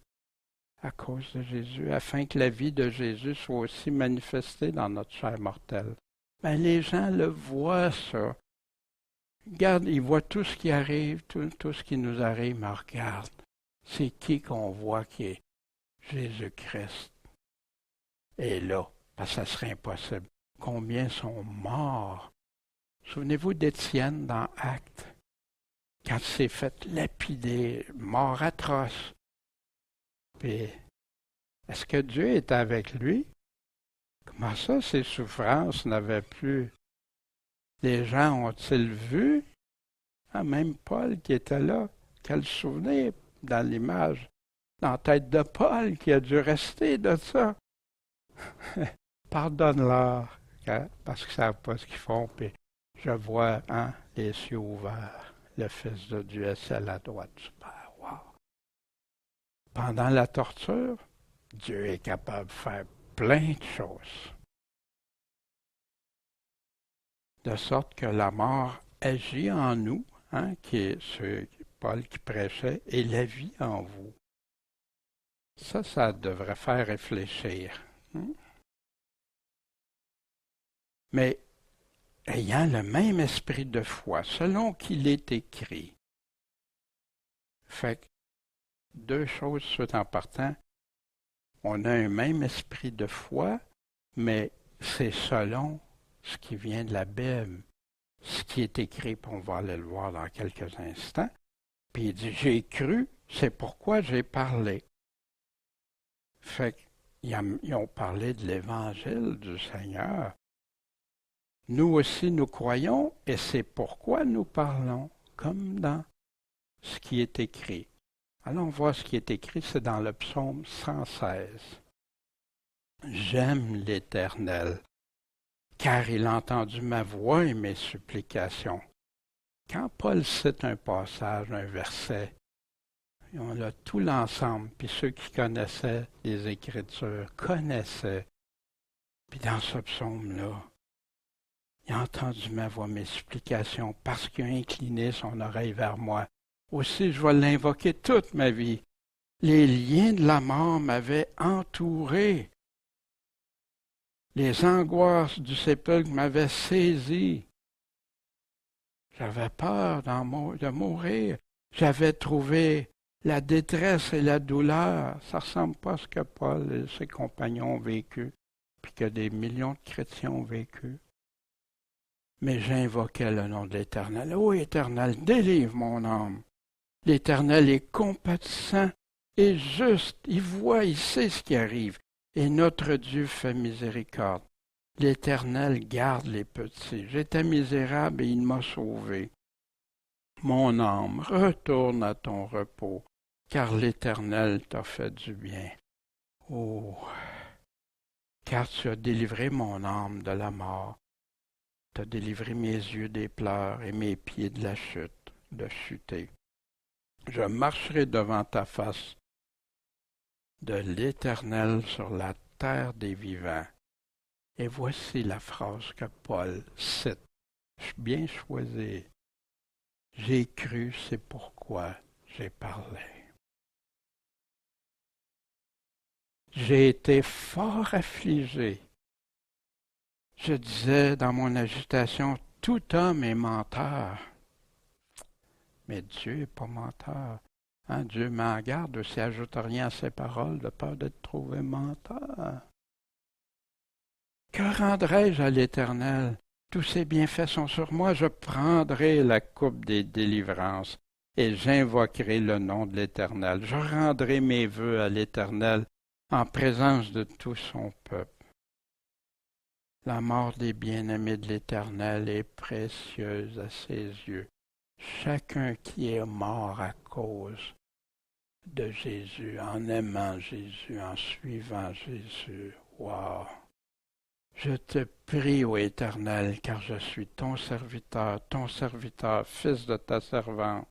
À cause de Jésus, afin que la vie de Jésus soit aussi manifestée dans notre chair mortelle. Ben, les gens le voient, ça. Regarde, ils voient tout ce qui arrive, tout ce qui nous arrive, mais regarde, c'est qui qu'on voit qui est Jésus-Christ. Et là, parce que ça serait impossible. Combien sont morts? Souvenez-vous d'Étienne dans Actes, quand il s'est fait lapider, mort atroce. Puis, est-ce que Dieu était avec lui? Comment ça, ses souffrances n'avaient plus? Les gens ont-ils vu? Ah, même Paul qui était là, quel souvenir dans l'image, dans la tête de Paul qui a dû rester de ça. Pardonne-leur, parce qu'ils ne savent pas ce qu'ils font. Puis je vois les cieux ouverts, le Fils de Dieu assis à la droite du Père. Wow. Pendant la torture, Dieu est capable de faire plein de choses. De sorte que la mort agit en nous, qui est ce Paul qui prêchait, et la vie en vous. Ça devrait faire réfléchir. Mais ayant le même esprit de foi, selon qu'il est écrit. Fait que, deux choses tout en partant. On a un même esprit de foi, mais c'est selon ce qui vient de la Bible, ce qui est écrit, puis on va aller le voir dans quelques instants. Puis il dit, j'ai cru, c'est pourquoi j'ai parlé. Fait qu'ils ont parlé de l'Évangile du Seigneur. Nous aussi, nous croyons, et c'est pourquoi nous parlons, comme dans ce qui est écrit. Allons voir ce qui est écrit, c'est dans le psaume 116. J'aime l'Éternel, car il a entendu ma voix et mes supplications. Quand Paul cite un passage, un verset, on a tout l'ensemble, puis ceux qui connaissaient les Écritures connaissaient. Puis dans ce psaume-là, il a entendu ma voix, mes supplications, parce qu'il a incliné son oreille vers moi. Aussi, je vais l'invoquer toute ma vie. Les liens de la mort m'avaient entouré. Les angoisses du sépulcre m'avaient saisi. J'avais peur de mourir. J'avais trouvé La détresse et la douleur, ça ressemble pas à ce que Paul et ses compagnons ont vécu, puis que des millions de chrétiens ont vécu. Mais j'invoquais le nom de l'Éternel. Ô Éternel, délivre mon âme. L'Éternel est compatissant et juste. Il voit, il sait ce qui arrive. Et notre Dieu fait miséricorde. L'Éternel garde les petits. J'étais misérable et il m'a sauvé. Mon âme, retourne à ton repos, car l'Éternel t'a fait du bien. Oh, car tu as délivré mon âme de la mort. Tu as délivré mes yeux des pleurs et mes pieds de la chute, de chuter. Je marcherai devant ta face de l'Éternel sur la terre des vivants. Et voici la phrase que Paul cite, bien choisie. J'ai cru, c'est pourquoi j'ai parlé. J'ai été fort affligé. Je disais dans mon agitation, tout homme est menteur. Mais Dieu n'est pas menteur. Hein? Dieu met en garde aussi, ajoute rien à ses paroles de peur d'être trouvé menteur. Que rendrai-je à l'Éternel? Tous ses bienfaits sont sur moi. Je prendrai la coupe des délivrances et j'invoquerai le nom de l'Éternel. Je rendrai mes vœux à l'Éternel en présence de tout son peuple. La mort des bien-aimés de l'Éternel est précieuse à ses yeux. Chacun qui est mort à cause de Jésus, en aimant Jésus, en suivant Jésus. Wow! Je te prie, ô Éternel, car je suis ton serviteur, fils de ta servante.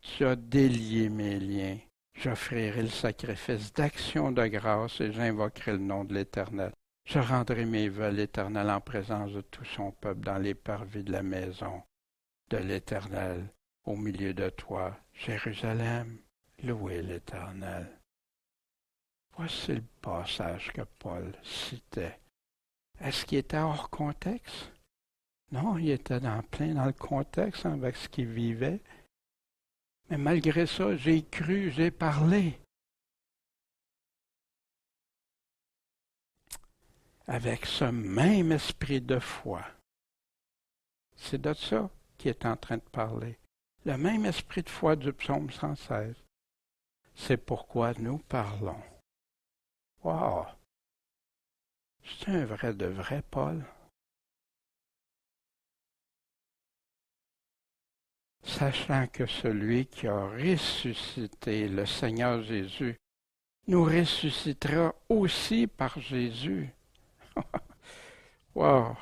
Tu as délié mes liens. J'offrirai le sacrifice d'action de grâce et j'invoquerai le nom de l'Éternel. Je rendrai mes vœux à l'Éternel en présence de tout son peuple dans les parvis de la maison de l'Éternel, au milieu de toi, Jérusalem. Louez l'Éternel. Voici le passage que Paul citait. Est-ce qu'il était hors contexte? Non, il était plein dans le contexte avec ce qu'il vivait. Mais malgré ça, j'ai cru, j'ai parlé. Avec ce même esprit de foi. C'est de ça qu'il est en train de parler. Le même esprit de foi du psaume 116. C'est pourquoi nous parlons. Wow! C'est un vrai de vrai, Paul. Sachant que celui qui a ressuscité le Seigneur Jésus nous ressuscitera aussi par Jésus. Wow!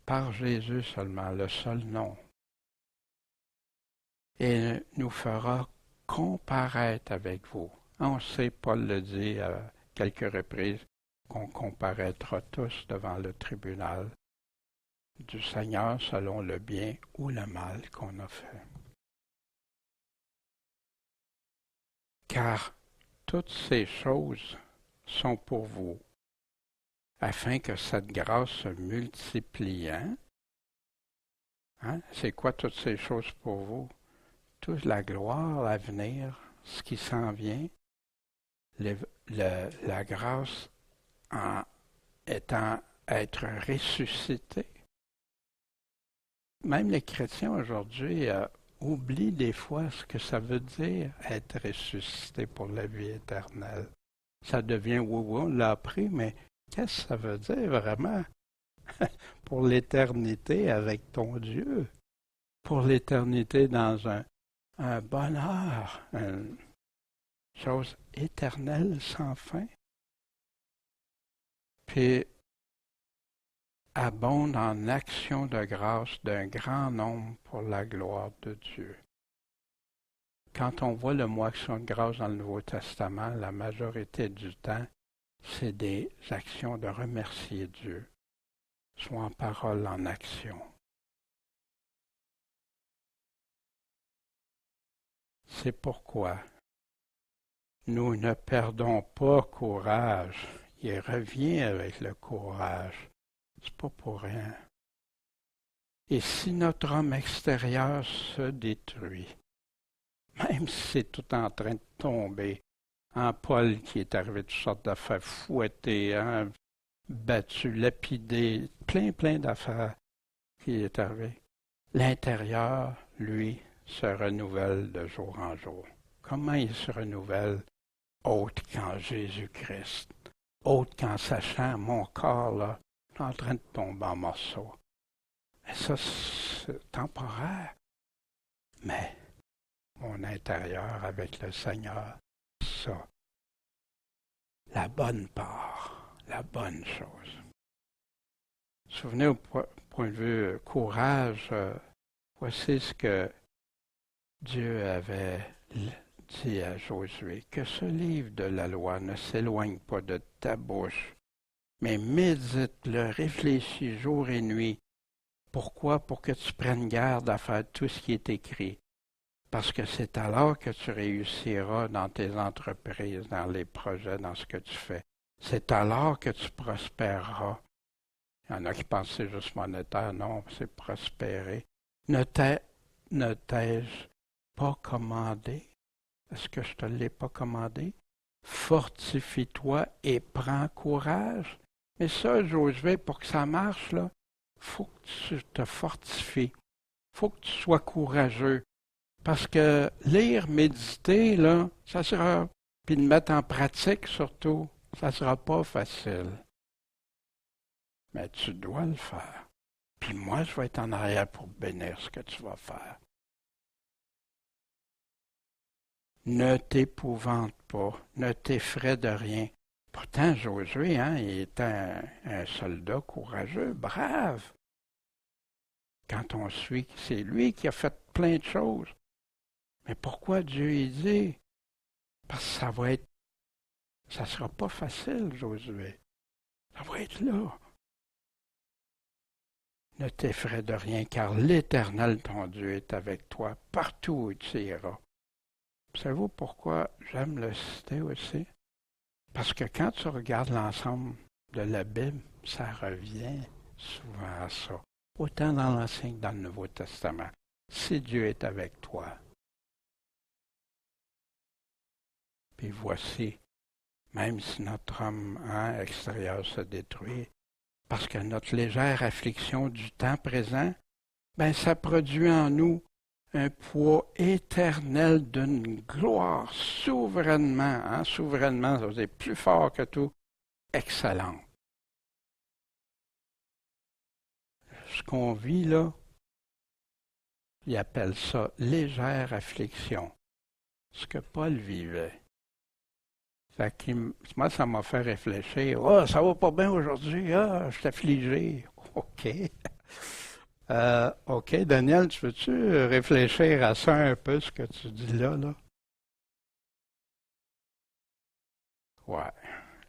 Par Jésus seulement, le seul nom. Et nous fera comparaître avec vous. On sait, Paul le dit à quelques reprises, qu'on comparaîtra tous devant le tribunal du Seigneur selon le bien ou le mal qu'on a fait. Car toutes ces choses sont pour vous, afin que cette grâce se multipliant, c'est quoi toutes ces choses pour vous? Toute la gloire à venir, ce qui s'en vient, la grâce en étant être ressuscité. Même les chrétiens aujourd'hui oublient des fois ce que ça veut dire être ressuscité pour la vie éternelle. Ça devient oui, on l'a appris, mais qu'est-ce que ça veut dire vraiment pour l'éternité avec ton Dieu? Pour l'éternité dans un bonheur, une chose éternelle sans fin. Puis abonde en actions de grâce d'un grand nombre pour la gloire de Dieu. Quand on voit le mot action de grâce dans le Nouveau Testament, la majorité du temps, c'est des actions de remercier Dieu, soit en parole, en action. C'est pourquoi nous ne perdons pas courage. Il revient avec le courage. C'est pas pour rien. Et si notre homme extérieur se détruit, même si c'est tout en train de tomber. En Paul qui est arrivé toutes sortes d'affaires, fouetté, hein, battu, lapidé, plein d'affaires qui est arrivé. L'intérieur, lui, se renouvelle de jour en jour. Comment il se renouvelle? Autre qu'en Jésus-Christ. Autre qu'en sachant mon corps, là, est en train de tomber en morceaux. Et ça, c'est temporaire. Mais mon intérieur avec le Seigneur, ça, la bonne part, la bonne chose. Souvenez au point de vue courage, voici ce que Dieu avait dit à Josué, que ce livre de la loi ne s'éloigne pas de ta bouche, mais médite-le, réfléchis jour et nuit. Pourquoi? Pour que tu prennes garde à faire tout ce qui est écrit. Parce que c'est alors que tu réussiras dans tes entreprises, dans les projets, dans ce que tu fais. C'est alors que tu prospéreras. Il y en a qui pensent que c'est juste monétaire. Non, c'est prospérer. Ne t'ai-je pas commandé? Est-ce que je ne te l'ai pas commandé? Fortifie-toi et prends courage. Mais ça, Josué, pour que ça marche, là, faut que tu te fortifies. Faut que tu sois courageux. Parce que lire, méditer, là, ça sera, puis le mettre en pratique surtout, ça sera pas facile. Mais tu dois le faire. Puis moi, je vais être en arrière pour bénir ce que tu vas faire. Ne t'épouvante pas, ne t'effraie de rien. Pourtant, Josué, hein, il est un soldat courageux, brave. Quand on suit, c'est lui qui a fait plein de choses. Mais pourquoi Dieu y dit? Parce que ça sera pas facile, Josué. Ça va être là. Ne t'effraie de rien, car l'Éternel, ton Dieu, est avec toi partout où tu iras. Savez-vous pourquoi j'aime le citer aussi? Parce que quand tu regardes l'ensemble de la Bible, ça revient souvent à ça. Autant dans l'Ancien que dans le Nouveau Testament. Si Dieu est avec toi. Puis voici, même si notre homme extérieur se détruit, parce que notre légère affliction du temps présent, ben ça produit en nous un poids éternel d'une gloire souverainement, ça veut dire plus fort que tout, excellente. Ce qu'on vit là, il appelle ça légère affliction, ce que Paul vivait. Fait que moi, ça m'a fait réfléchir. Oh, ça va pas bien aujourd'hui. Ah, je suis affligé. OK. OK, Daniel, tu veux-tu réfléchir à ça un peu, ce que tu dis là? Ouais,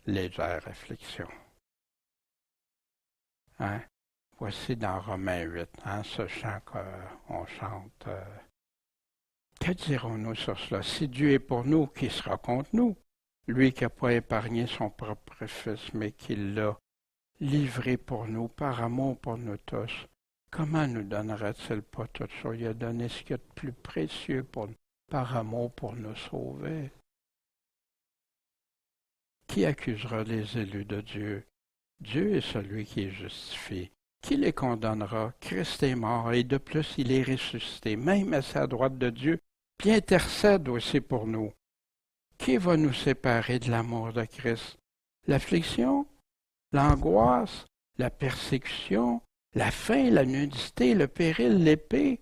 légère réflexion. Hein? Voici dans Romains 8, ce chant qu'on chante. Que dirons-nous sur cela? Si Dieu est pour nous, qui sera contre nous? Lui qui n'a pas épargné son propre Fils, mais qui l'a livré pour nous, par amour pour nous tous. Comment nous donnera-t-il pas toute chose? Il a donné ce qu'il y a de plus précieux pour nous, par amour pour nous sauver. Qui accusera les élus de Dieu? Dieu est celui qui est justifié. Qui les condamnera? Christ est mort et de plus il est ressuscité, même à sa droite de Dieu, puis intercède aussi pour nous. Qui va nous séparer de l'amour de Christ? L'affliction? L'angoisse? La persécution? La faim, la nudité, le péril, l'épée?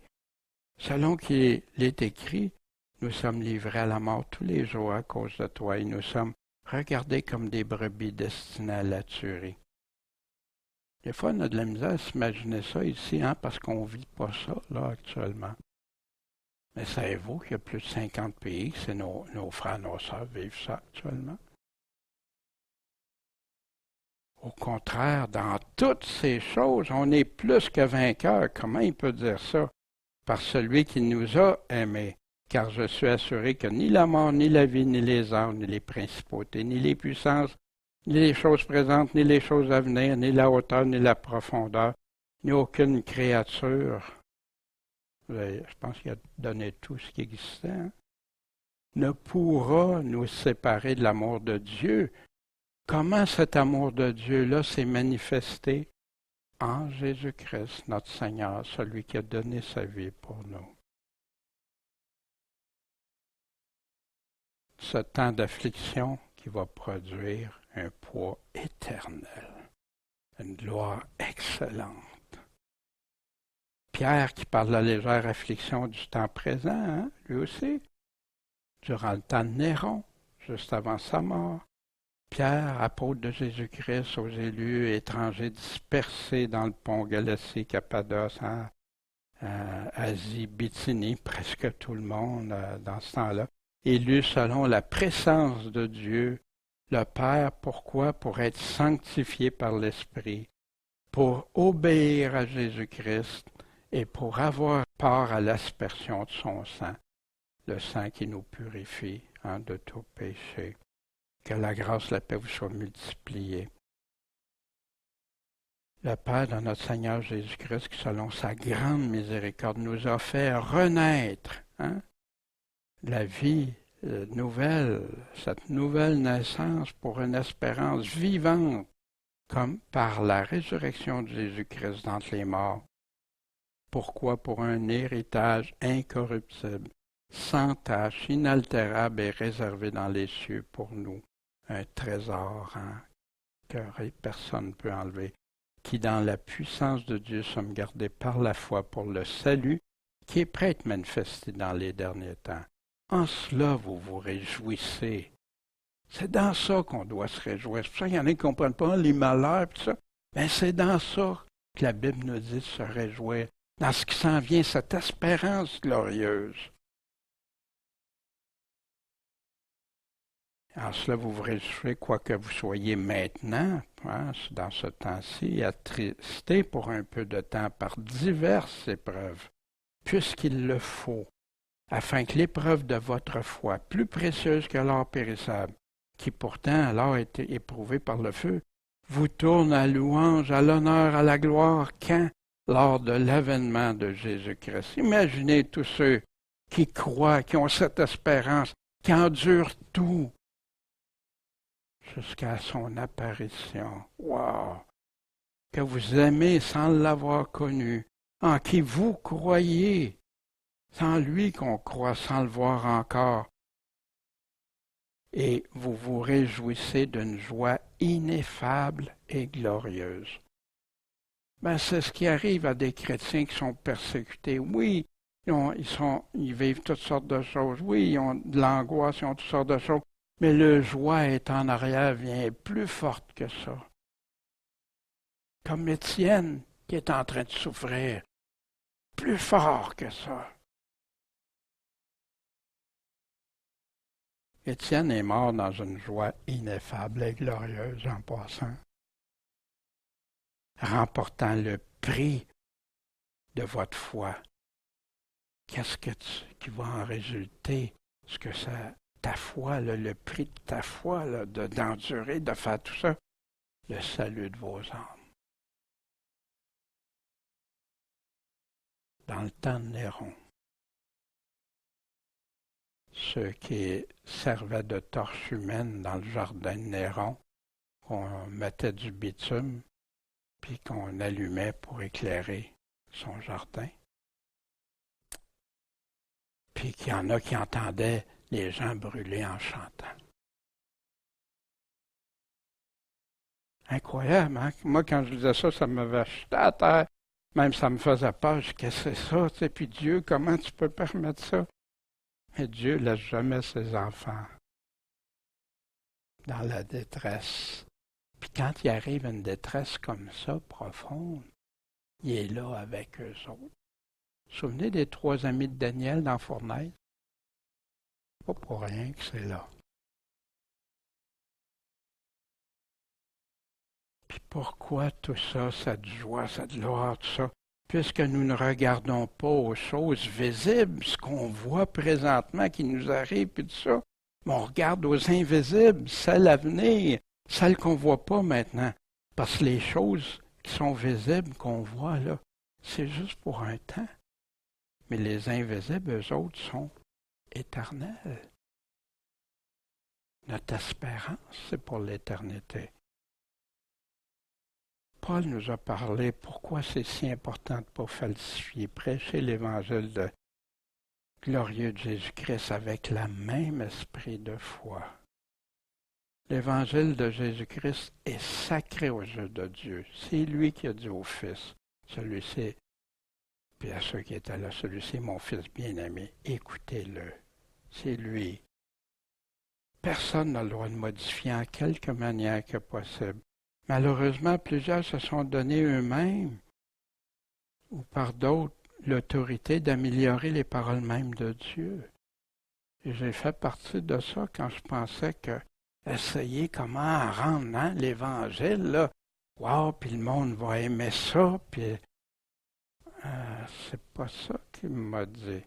Selon qu'il est écrit, nous sommes livrés à la mort tous les jours à cause de toi et nous sommes regardés comme des brebis destinées à la tuerie. Des fois, on a de la misère à s'imaginer ça ici, parce qu'on ne vit pas ça, là, actuellement. Mais savez-vous qu'il y a plus de 50 pays que c'est nos frères, nos sœurs vivent ça actuellement? Au contraire, dans toutes ces choses, on est plus que vainqueurs. Comment il peut dire ça? Par celui qui nous a aimés. Car je suis assuré que ni la mort, ni la vie, ni les anges, ni les principautés, ni les puissances, ni les choses présentes, ni les choses à venir, ni la hauteur, ni la profondeur, ni aucune créature. Je pense qu'il a donné tout ce qui existait. ne pourra nous séparer de l'amour de Dieu. Comment cet amour de Dieu-là s'est manifesté? En Jésus-Christ, notre Seigneur, celui qui a donné sa vie pour nous. Ce temps d'affliction qui va produire un poids éternel, une gloire excellente. Pierre qui parle de la légère affliction du temps présent, hein, lui aussi, durant le temps de Néron, juste avant sa mort. Pierre, apôtre de Jésus-Christ aux élus étrangers dispersés dans le pont Galatie, Cappadoce, hein, Asie, Bithynie, presque tout le monde dans ce temps-là, élu selon la présence de Dieu, le Père. Pourquoi? Pour être sanctifié par l'Esprit, pour obéir à Jésus-Christ et pour avoir part à l'aspersion de son sang, le sang qui nous purifie de tout péché. Que la grâce et la paix vous soient multipliées. Le Père de notre Seigneur Jésus-Christ, qui selon sa grande miséricorde nous a fait renaître, la vie nouvelle, cette nouvelle naissance pour une espérance vivante, comme par la résurrection de Jésus-Christ d'entre les morts. Pourquoi? Pour un héritage incorruptible, sans tache, inaltérable et réservé dans les cieux pour nous. Un trésor que personne ne peut enlever, qui dans la puissance de Dieu sommes gardés par la foi pour le salut, qui est prêt à être manifesté dans les derniers temps. En cela, vous vous réjouissez. C'est dans ça qu'on doit se réjouir. C'est pour ça qu'il y en a qui ne comprennent pas les malheurs, tout ça. Mais c'est dans ça que la Bible nous dit de se réjouir. Dans ce qui s'en vient, cette espérance glorieuse. En cela, vous vous réjouissez, quoi que vous soyez maintenant, dans ce temps-ci, attristés pour un peu de temps par diverses épreuves, puisqu'il le faut, afin que l'épreuve de votre foi, plus précieuse que l'or périssable, qui pourtant alors a été éprouvé par le feu, vous tourne à louange, à l'honneur, à la gloire, quand? Lors de l'avènement de Jésus-Christ. Imaginez tous ceux qui croient, qui ont cette espérance, qui endurent tout jusqu'à son apparition. Wow! Que vous aimez sans l'avoir connu, en qui vous croyez, sans lui qu'on croit, sans le voir encore. Et vous vous réjouissez d'une joie ineffable et glorieuse. C'est ce qui arrive à des chrétiens qui sont persécutés. Oui, ils vivent toutes sortes de choses. Oui, ils ont de l'angoisse, ils ont toutes sortes de choses. Mais le joie est en arrière, vient plus forte que ça. Comme Étienne, qui est en train de souffrir. Plus fort que ça. Étienne est mort dans une joie ineffable et glorieuse en passant, remportant le prix de votre foi. Qu'est-ce qui va en résulter? Est-ce que ta foi, le prix de ta foi, d'endurer, de faire tout ça? Le salut de vos âmes. Dans le temps de Néron, ceux qui servaient de torches humaines dans le jardin de Néron, on mettait du bitume, puis qu'on allumait pour éclairer son jardin. Puis qu'il y en a qui entendaient les gens brûler en chantant. Incroyable, hein? Moi, quand je disais ça, ça m'avait acheté à terre. Même ça me faisait peur. Je dis, qu'est-ce que c'est ça? Tu sais, puis Dieu, comment tu peux permettre ça? Mais Dieu ne laisse jamais ses enfants dans la détresse. Puis quand il arrive une détresse comme ça, profonde, il est là avec eux autres. Vous vous souvenez des 3 amis de Daniel dans la fournaise? Pas pour rien que c'est là. Puis pourquoi tout ça, cette joie, cette gloire, tout ça? Puisque nous ne regardons pas aux choses visibles, ce qu'on voit présentement qui nous arrive, puis tout ça, mais on regarde aux invisibles, celles à venir, celles qu'on ne voit pas maintenant. Parce que les choses qui sont visibles, qu'on voit là, c'est juste pour un temps. Mais les invisibles, eux autres, sont éternels. Notre espérance, c'est pour l'éternité. Paul nous a parlé pourquoi c'est si important de ne pas falsifier, prêcher l'évangile glorieux de Jésus-Christ avec le même esprit de foi. L'évangile de Jésus-Christ est sacré aux yeux de Dieu. C'est lui qui a dit au Fils, celui-ci, puis à ceux qui étaient là, celui-ci est mon Fils bien-aimé, écoutez-le. C'est lui. Personne n'a le droit de modifier en quelque manière que possible. Malheureusement, plusieurs se sont donnés eux-mêmes, ou par d'autres, l'autorité d'améliorer les paroles mêmes de Dieu. Et j'ai fait partie de ça quand je pensais que essayer comment rendre l'Évangile, là, wow, puis le monde va aimer ça, puis c'est pas ça qu'il m'a dit.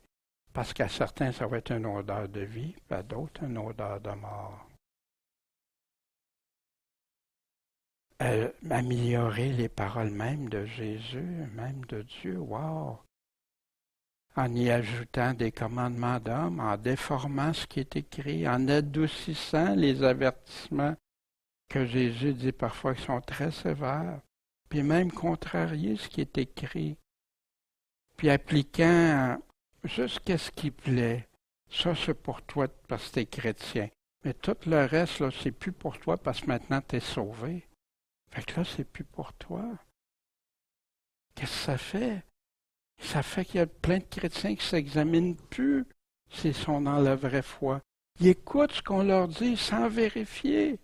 Parce qu'à certains, ça va être une odeur de vie, puis à d'autres, une odeur de mort. Améliorer les paroles même de Jésus, même de Dieu, wow! En y ajoutant des commandements d'hommes, en déformant ce qui est écrit, en adoucissant les avertissements que Jésus dit parfois qui sont très sévères, puis même contrarier ce qui est écrit, puis appliquant juste ce qui plaît. Ça, c'est pour toi parce que tu es chrétien. Mais tout le reste, là, c'est plus pour toi parce que maintenant tu es sauvé. Fait que là, c'est plus pour toi. Qu'est-ce que ça fait? Ça fait qu'il y a plein de chrétiens qui ne s'examinent plus s'ils sont dans la vraie foi. Ils écoutent ce qu'on leur dit sans vérifier.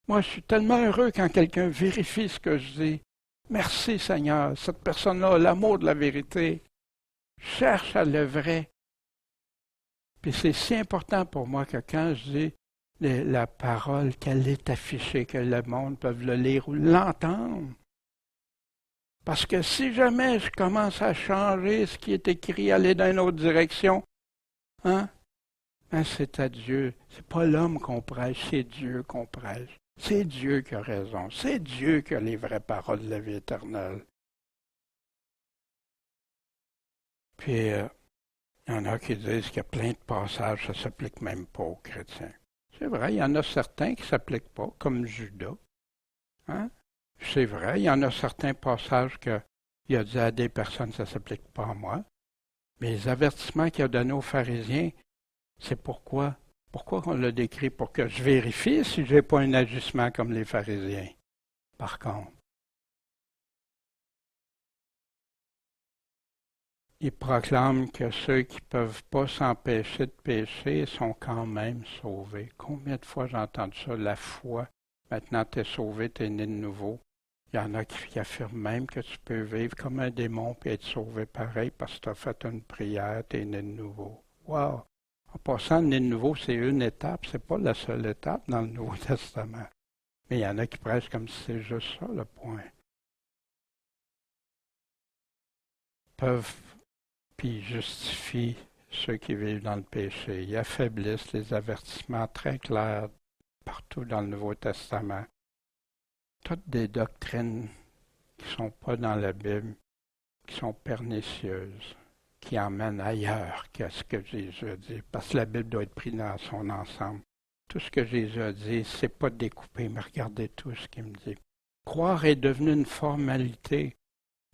Moi, je suis tellement heureux quand quelqu'un vérifie ce que je dis. Merci Seigneur, cette personne-là a l'amour de la vérité. Cherche à le vrai. Puis c'est si important pour moi que quand je dis la parole, qu'elle est affichée, que le monde peut le lire ou l'entendre. Parce que si jamais je commence à changer ce qui est écrit, aller dans une autre direction, ben c'est à Dieu. C'est pas l'homme qu'on prêche, c'est Dieu qu'on prêche. C'est Dieu qui a raison. C'est Dieu qui a les vraies paroles de la vie éternelle. Puis, il y en a qui disent qu'il y a plein de passages, ça ne s'applique même pas aux chrétiens. C'est vrai, il y en a certains qui ne s'appliquent pas, comme Judas. C'est vrai, il y en a certains passages qu'il a dit à des personnes, ça ne s'applique pas à moi. Mais les avertissements qu'il a donnés aux pharisiens, c'est pourquoi on l'a décrit? Pour que je vérifie si je n'ai pas un agissement comme les pharisiens. Par contre, il proclame que ceux qui ne peuvent pas s'empêcher de pécher sont quand même sauvés. Combien de fois j'ai entendu ça? La foi, maintenant tu es sauvé, tu es né de nouveau. Il y en a qui affirment même que tu peux vivre comme un démon et être sauvé pareil parce que tu as fait une prière, tu es né de nouveau. Wow! En passant, né de nouveau, c'est une étape, c'est pas la seule étape dans le Nouveau Testament. Mais il y en a qui prêchent comme si c'est juste ça le point. Peuvent puis justifient ceux qui vivent dans le péché. Ils affaiblissent les avertissements très clairs partout dans le Nouveau Testament. Toutes des doctrines qui ne sont pas dans la Bible, qui sont pernicieuses, qui emmènent ailleurs que ce que Jésus a dit, parce que la Bible doit être prise dans son ensemble. Tout ce que Jésus a dit, c'est pas découpé, mais regardez tout ce qu'il me dit. Croire est devenu une formalité,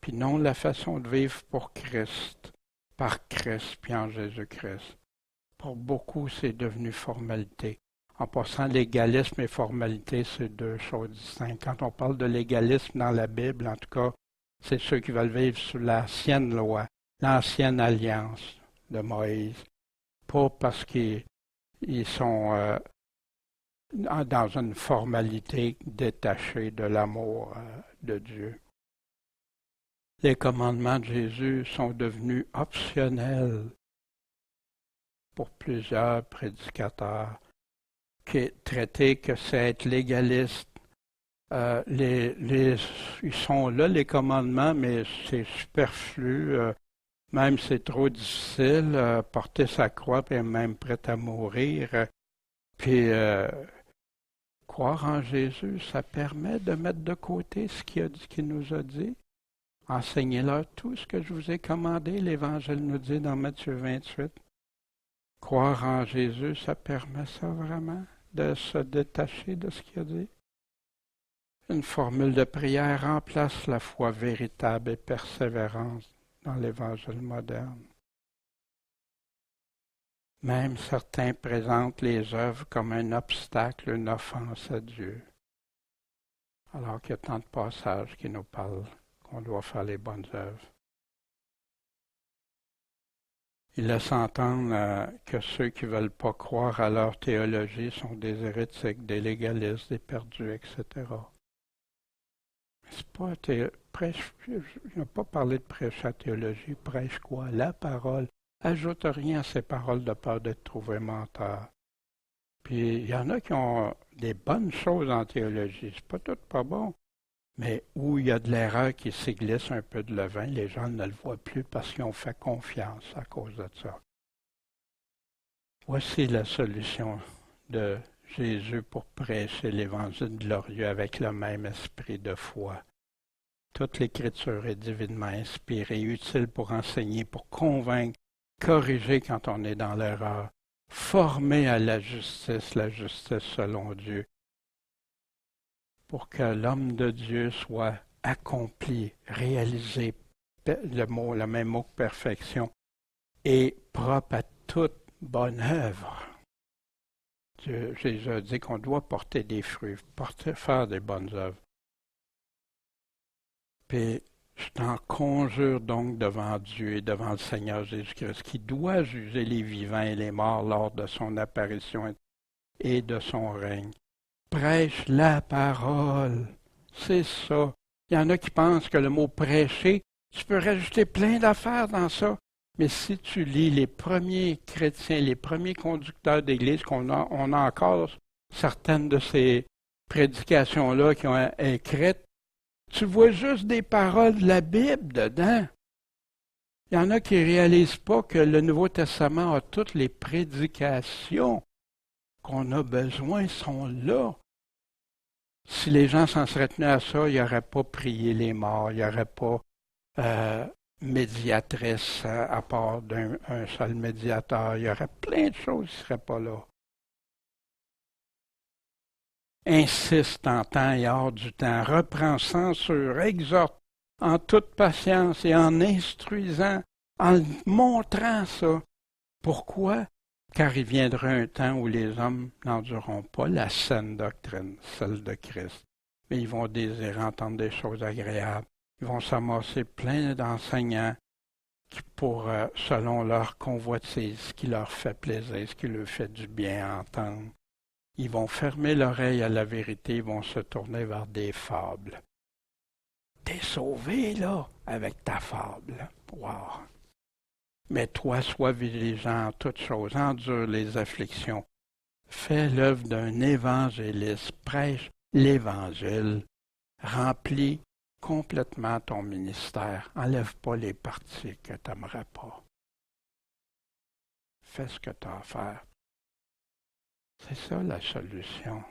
puis non la façon de vivre pour Christ, par Christ, puis en Jésus-Christ. Pour beaucoup, c'est devenu formalité. En passant, légalisme et formalité, c'est deux choses distinctes. Quand on parle de légalisme dans la Bible, en tout cas, c'est ceux qui veulent vivre sous l'ancienne loi, l'ancienne alliance de Moïse. Pas parce qu'ils sont dans une formalité détachée de l'amour de Dieu. Les commandements de Jésus sont devenus optionnels pour plusieurs prédicateurs qui traitaient que c'est être légaliste. Ils sont là, les commandements, mais c'est superflu. Même c'est trop difficile. Porter sa croix, puis même prêt à mourir. Puis croire en Jésus, ça permet de mettre de côté ce qu'il nous a dit. Enseignez-leur tout ce que je vous ai commandé, l'Évangile nous dit dans Matthieu 28. Croire en Jésus, ça permet ça vraiment, de se détacher de ce qu'il a dit? Une formule de prière remplace la foi véritable et persévérance dans l'Évangile moderne. Même certains présentent les œuvres comme un obstacle, une offense à Dieu. Alors qu'il y a tant de passages qui nous parlent qu'on doit faire les bonnes œuvres. Il laisse entendre que ceux qui ne veulent pas croire à leur théologie sont des hérétiques, des légalistes, des perdus, etc. C'est pas il n'a pas parlé de prêcher la théologie, prêche quoi? La parole. Ajoute rien à ces paroles de peur d'être trouvé menteur. Puis il y en a qui ont des bonnes choses en théologie, c'est pas tout pas bon. Mais où il y a de l'erreur qui s'y glisse un peu de levain, les gens ne le voient plus parce qu'ils ont fait confiance à cause de ça. Voici la solution de Jésus pour prêcher l'Évangile glorieux avec le même esprit de foi. Toute l'Écriture est divinement inspirée, utile pour enseigner, pour convaincre, corriger quand on est dans l'erreur, former à la justice selon Dieu, pour que l'homme de Dieu soit accompli, réalisé, le même mot que perfection, et propre à toute bonne œuvre. Jésus a dit qu'on doit porter des fruits, faire des bonnes œuvres. Puis, je t'en conjure donc devant Dieu et devant le Seigneur Jésus-Christ, qui doit juger les vivants et les morts lors de son apparition et de son règne. Prêche la parole. C'est ça. Il y en a qui pensent que le mot prêcher, tu peux rajouter plein d'affaires dans ça. Mais si tu lis les premiers chrétiens, les premiers conducteurs d'Église, on a encore certaines de ces prédications-là qui ont écrites, tu vois juste des paroles de la Bible dedans. Il y en a qui ne réalisent pas que le Nouveau Testament a toutes les prédications qu'on a besoin, sont là. Si les gens s'en seraient tenus à ça, il n'y aurait pas prié les morts, il n'y aurait pas médiatrice à part d'un seul médiateur, il y aurait plein de choses qui ne seraient pas là. Insiste en temps et hors du temps, reprend, censure, exhorte en toute patience et en instruisant, en montrant ça. Pourquoi? Car il viendra un temps où les hommes n'endureront pas la saine doctrine, celle de Christ, mais ils vont désirer entendre des choses agréables. Ils vont s'amasser plein d'enseignants qui, selon leur convoitise, ce qui leur fait plaisir, ce qui leur fait du bien à entendre, ils vont fermer l'oreille à la vérité, ils vont se tourner vers des fables. T'es sauvé, là, avec ta fable. Wow! Mais toi, sois vigilant en toutes choses, endure les afflictions. Fais l'œuvre d'un évangéliste, prêche l'Évangile, remplis complètement ton ministère. Enlève pas les parties que tu n'aimerais pas. Fais ce que tu as à faire. C'est ça la solution.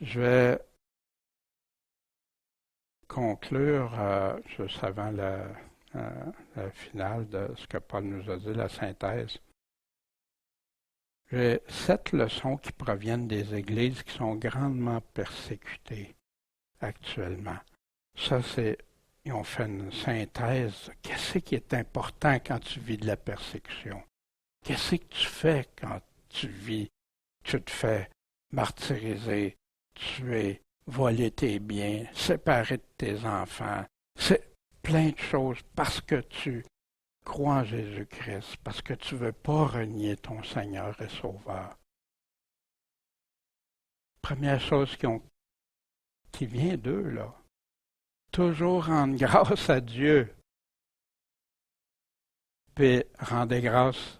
Je vais conclure juste avant la finale de ce que Paul nous a dit, la synthèse. J'ai 7 leçons qui proviennent des églises qui sont grandement persécutées actuellement. Ça, ils ont fait une synthèse. Qu'est-ce qui est important quand tu vis de la persécution? Qu'est-ce que tu fais quand tu te fais martyriser, tuer, voler tes biens, séparer de tes enfants? C'est plein de choses parce que tu crois en Jésus-Christ, parce que tu ne veux pas renier ton Seigneur et Sauveur. Première chose qui vient d'eux, là. Toujours rendre grâce à Dieu. Puis rendez grâce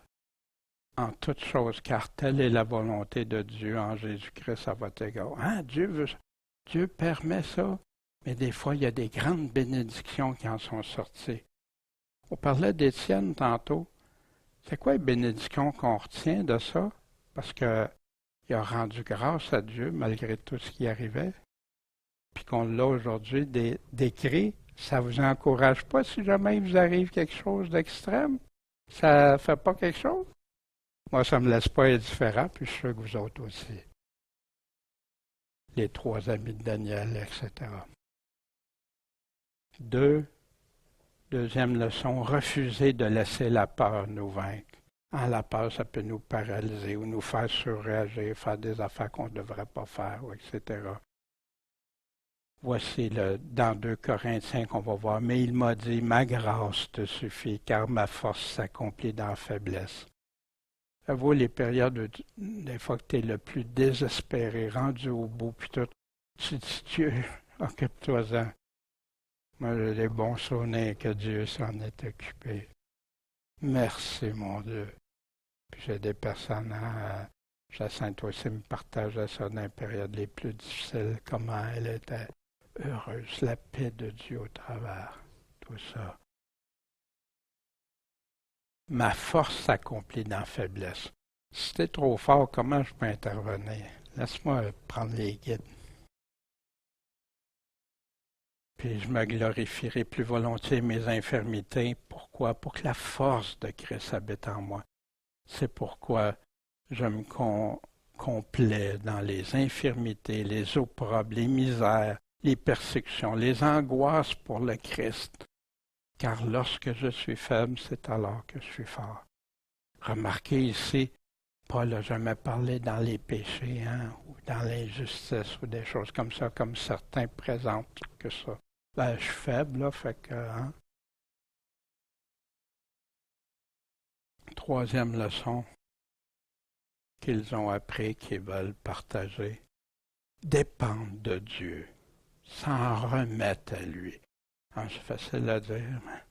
en toutes choses, car telle est la volonté de Dieu en Jésus-Christ à votre égard. Hein? Dieu permet ça, mais des fois, il y a des grandes bénédictions qui en sont sorties. On parlait d'Étienne tantôt. C'est quoi les bénédictions qu'on retient de ça? Parce qu'il a rendu grâce à Dieu malgré tout ce qui arrivait. Puis qu'on l'a aujourd'hui décrit. Ça ne vous encourage pas si jamais il vous arrive quelque chose d'extrême? Ça ne fait pas quelque chose? Moi, ça ne me laisse pas indifférent, puis je suis sûr que vous autres aussi. Les 3 amis de Daniel, etc. Deuxième leçon, refuser de laisser la peur nous vaincre. La peur, ça peut nous paralyser ou nous faire surréagir, faire des affaires qu'on ne devrait pas faire, etc. Voici dans 2 Corinthiens qu'on va voir. Mais il m'a dit, ma grâce te suffit, car ma force s'accomplit dans la faiblesse. Avoue les périodes, des fois que tu es le plus désespéré, rendu au bout, puis tout, tu dis, Dieu, occupe-toi-en. Moi, j'ai des bons souvenirs que Dieu s'en est occupé. Merci, mon Dieu. Puis j'ai des personnes, Jacinthe aussi me partageait ça dans les périodes les plus difficiles, comment elle était heureuse, la paix de Dieu au travers, tout ça. Ma force s'accomplit dans la faiblesse. Si t'es trop fort, comment je peux intervenir? Laisse-moi prendre les guides. Puis je me glorifierai plus volontiers mes infirmités. Pourquoi? Pour que la force de Christ habite en moi. C'est pourquoi je me complais dans les infirmités, les opprobes, les misères, les persécutions, les angoisses pour le Christ. Car lorsque je suis faible, c'est alors que je suis fort. Remarquez ici, Paul n'a jamais parlé dans les péchés, ou dans l'injustice, ou des choses comme ça, comme certains présentent que ça. Je suis faible, là, fait que... Troisième leçon qu'ils ont appris, qu'ils veulent partager. Dépendre de Dieu, s'en remettre à lui. C'est facile à dire, mais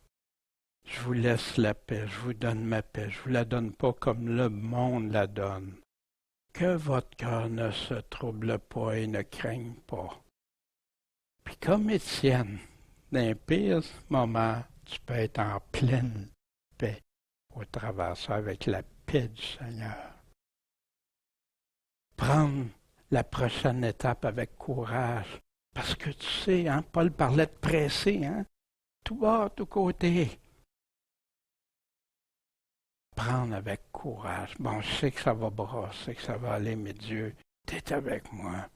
je vous laisse la paix, je vous donne ma paix, je ne vous la donne pas comme le monde la donne. Que votre cœur ne se trouble pas et ne craigne pas. Puis comme Étienne, dans les pires moments, tu peux être en pleine paix au travers ça avec la paix du Seigneur. Prendre la prochaine étape avec courage. Parce que tu sais, Paul parlait de presser, tout bas, tout côté. Prendre avec courage. Bon, je sais que ça va brasser, que ça va aller, mais Dieu, t'es avec moi.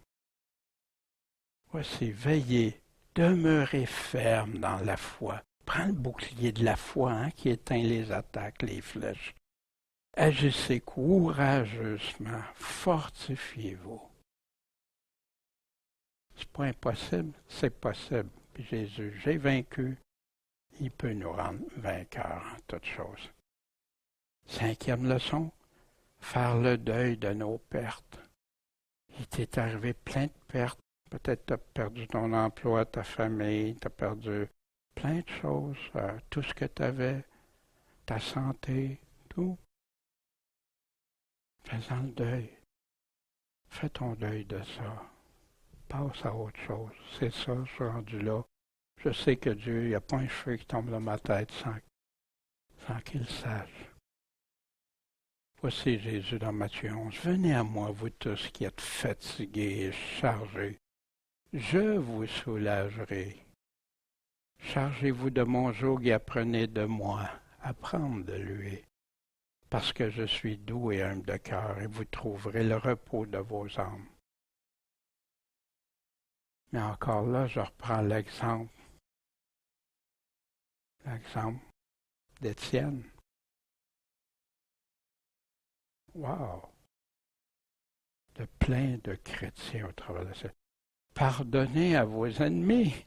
Voici, veillez, demeurez ferme dans la foi. Prends le bouclier de la foi qui éteint les attaques, les flèches. Agissez courageusement, fortifiez-vous. C'est pas impossible, c'est possible. Puis Jésus, j'ai vaincu, il peut nous rendre vainqueurs en toutes choses. 5e leçon, faire le deuil de nos pertes. Il t'est arrivé plein de pertes. Peut-être tu as perdu ton emploi, ta famille, tu as perdu plein de choses, tout ce que tu avais, ta santé, tout. Fais-en le deuil. Fais ton deuil de ça. Passe à autre chose. C'est ça, je suis rendu là. Je sais que Dieu, il n'y a pas un cheveu qui tombe dans ma tête sans qu'il sache. Voici Jésus dans Matthieu 11. Venez à moi, vous tous qui êtes fatigués et chargés. Je vous soulagerai. Chargez-vous de mon joug et apprenez de moi, apprendre de lui. Parce que je suis doux et humble de cœur, et vous trouverez le repos de vos âmes. Mais encore là, je reprends l'exemple d'Étienne. Wow! De plein de chrétiens au travers de ça. Pardonnez à vos ennemis,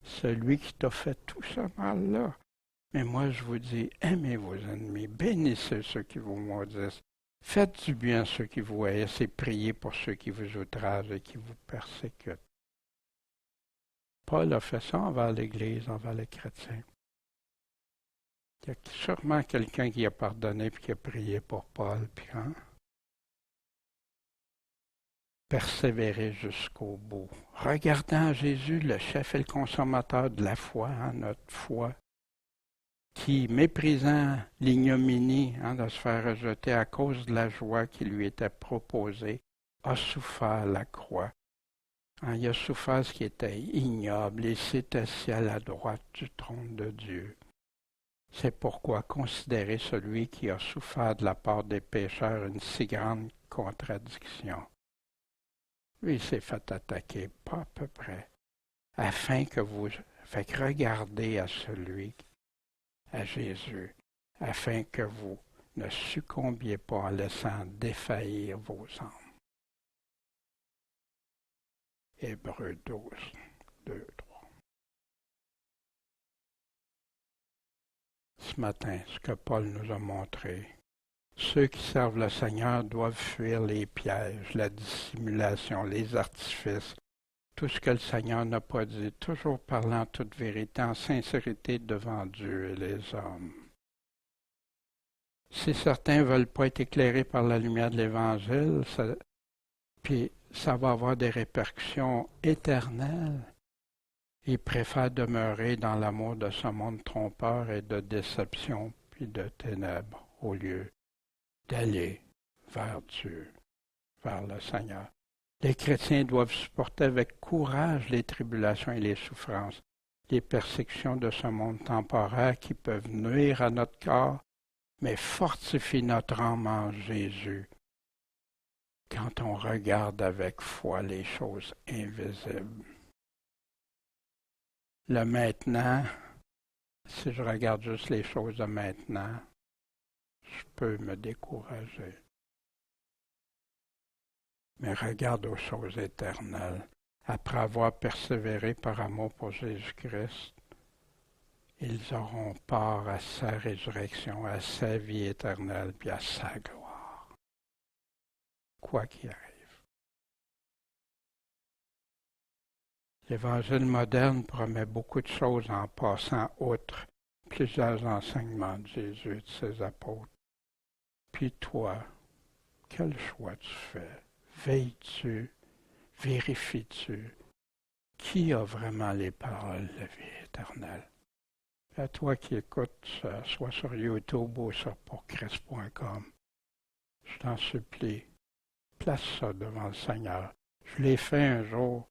celui qui t'a fait tout ce mal-là. Mais moi, je vous dis, aimez vos ennemis, bénissez ceux qui vous maudissent, faites du bien à ceux qui vous haïssent et priez pour ceux qui vous outragent et qui vous persécutent. Paul a fait ça envers l'Église, envers les chrétiens. Il y a sûrement quelqu'un qui a pardonné et qui a prié pour Paul. Puis, persévérer jusqu'au bout. Regardant Jésus, le chef et le consommateur de la foi, notre foi, qui, méprisant l'ignominie de se faire rejeter à cause de la joie qui lui était proposée, a souffert la croix. Il a souffert ce qui était ignoble et s'est assis à la droite du trône de Dieu. C'est pourquoi considérez celui qui a souffert de la part des pécheurs une si grande contradiction. Lui, il s'est fait attaquer, pas à peu près, afin que vous... Fait que regardez à celui, à Jésus, afin que vous ne succombiez pas en laissant défaillir vos âmes. Hébreux 12, 2, 3. Ce matin, ce que Paul nous a montré, ceux qui servent le Seigneur doivent fuir les pièges, la dissimulation, les artifices, tout ce que le Seigneur n'a pas dit, toujours parlant toute vérité en sincérité devant Dieu et les hommes. Si certains ne veulent pas être éclairés par la lumière de l'Évangile, puis ça va avoir des répercussions éternelles, ils préfèrent demeurer dans l'amour de ce monde trompeur et de déception puis de ténèbres au lieu d'aller vers Dieu, vers le Seigneur. Les chrétiens doivent supporter avec courage les tribulations et les souffrances, les persécutions de ce monde temporaire qui peuvent nuire à notre corps, mais fortifient notre âme en Jésus quand on regarde avec foi les choses invisibles. Le maintenant, si je regarde juste les choses de maintenant, je peux me décourager. Mais regarde aux choses éternelles. Après avoir persévéré par amour pour Jésus-Christ, ils auront part à sa résurrection, à sa vie éternelle, puis à sa gloire. Quoi qu'il arrive. L'Évangile moderne promet beaucoup de choses en passant outre plusieurs enseignements de Jésus et de ses apôtres. Puis toi, quel choix tu fais? Veilles-tu? Vérifies-tu? Qui a vraiment les paroles de la vie éternelle? À toi qui écoutes, soit sur YouTube ou sur pourchrist.com, je t'en supplie, place ça devant le Seigneur. Je l'ai fait un jour,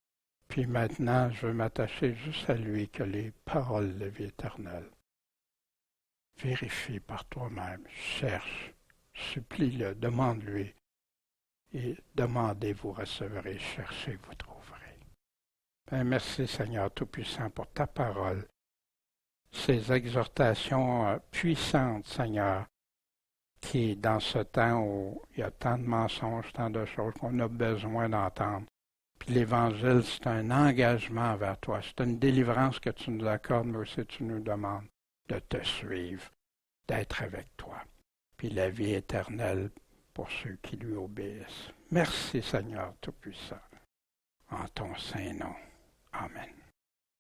puis maintenant je veux m'attacher juste à lui qui a les paroles de la vie éternelle. Vérifie par toi-même, cherche, supplie-le, demande-lui. Et demandez, vous recevrez, cherchez, vous trouverez. Ben, merci Seigneur Tout-Puissant pour ta parole, ces exhortations puissantes, Seigneur, qui dans ce temps où il y a tant de mensonges, tant de choses qu'on a besoin d'entendre. Puis l'Évangile, c'est un engagement vers toi, c'est une délivrance que tu nous accordes, mais aussi tu nous demandes de te suivre, d'être avec toi. Puis la vie éternelle pour ceux qui lui obéissent. Merci Seigneur Tout-Puissant, en ton saint nom. Amen.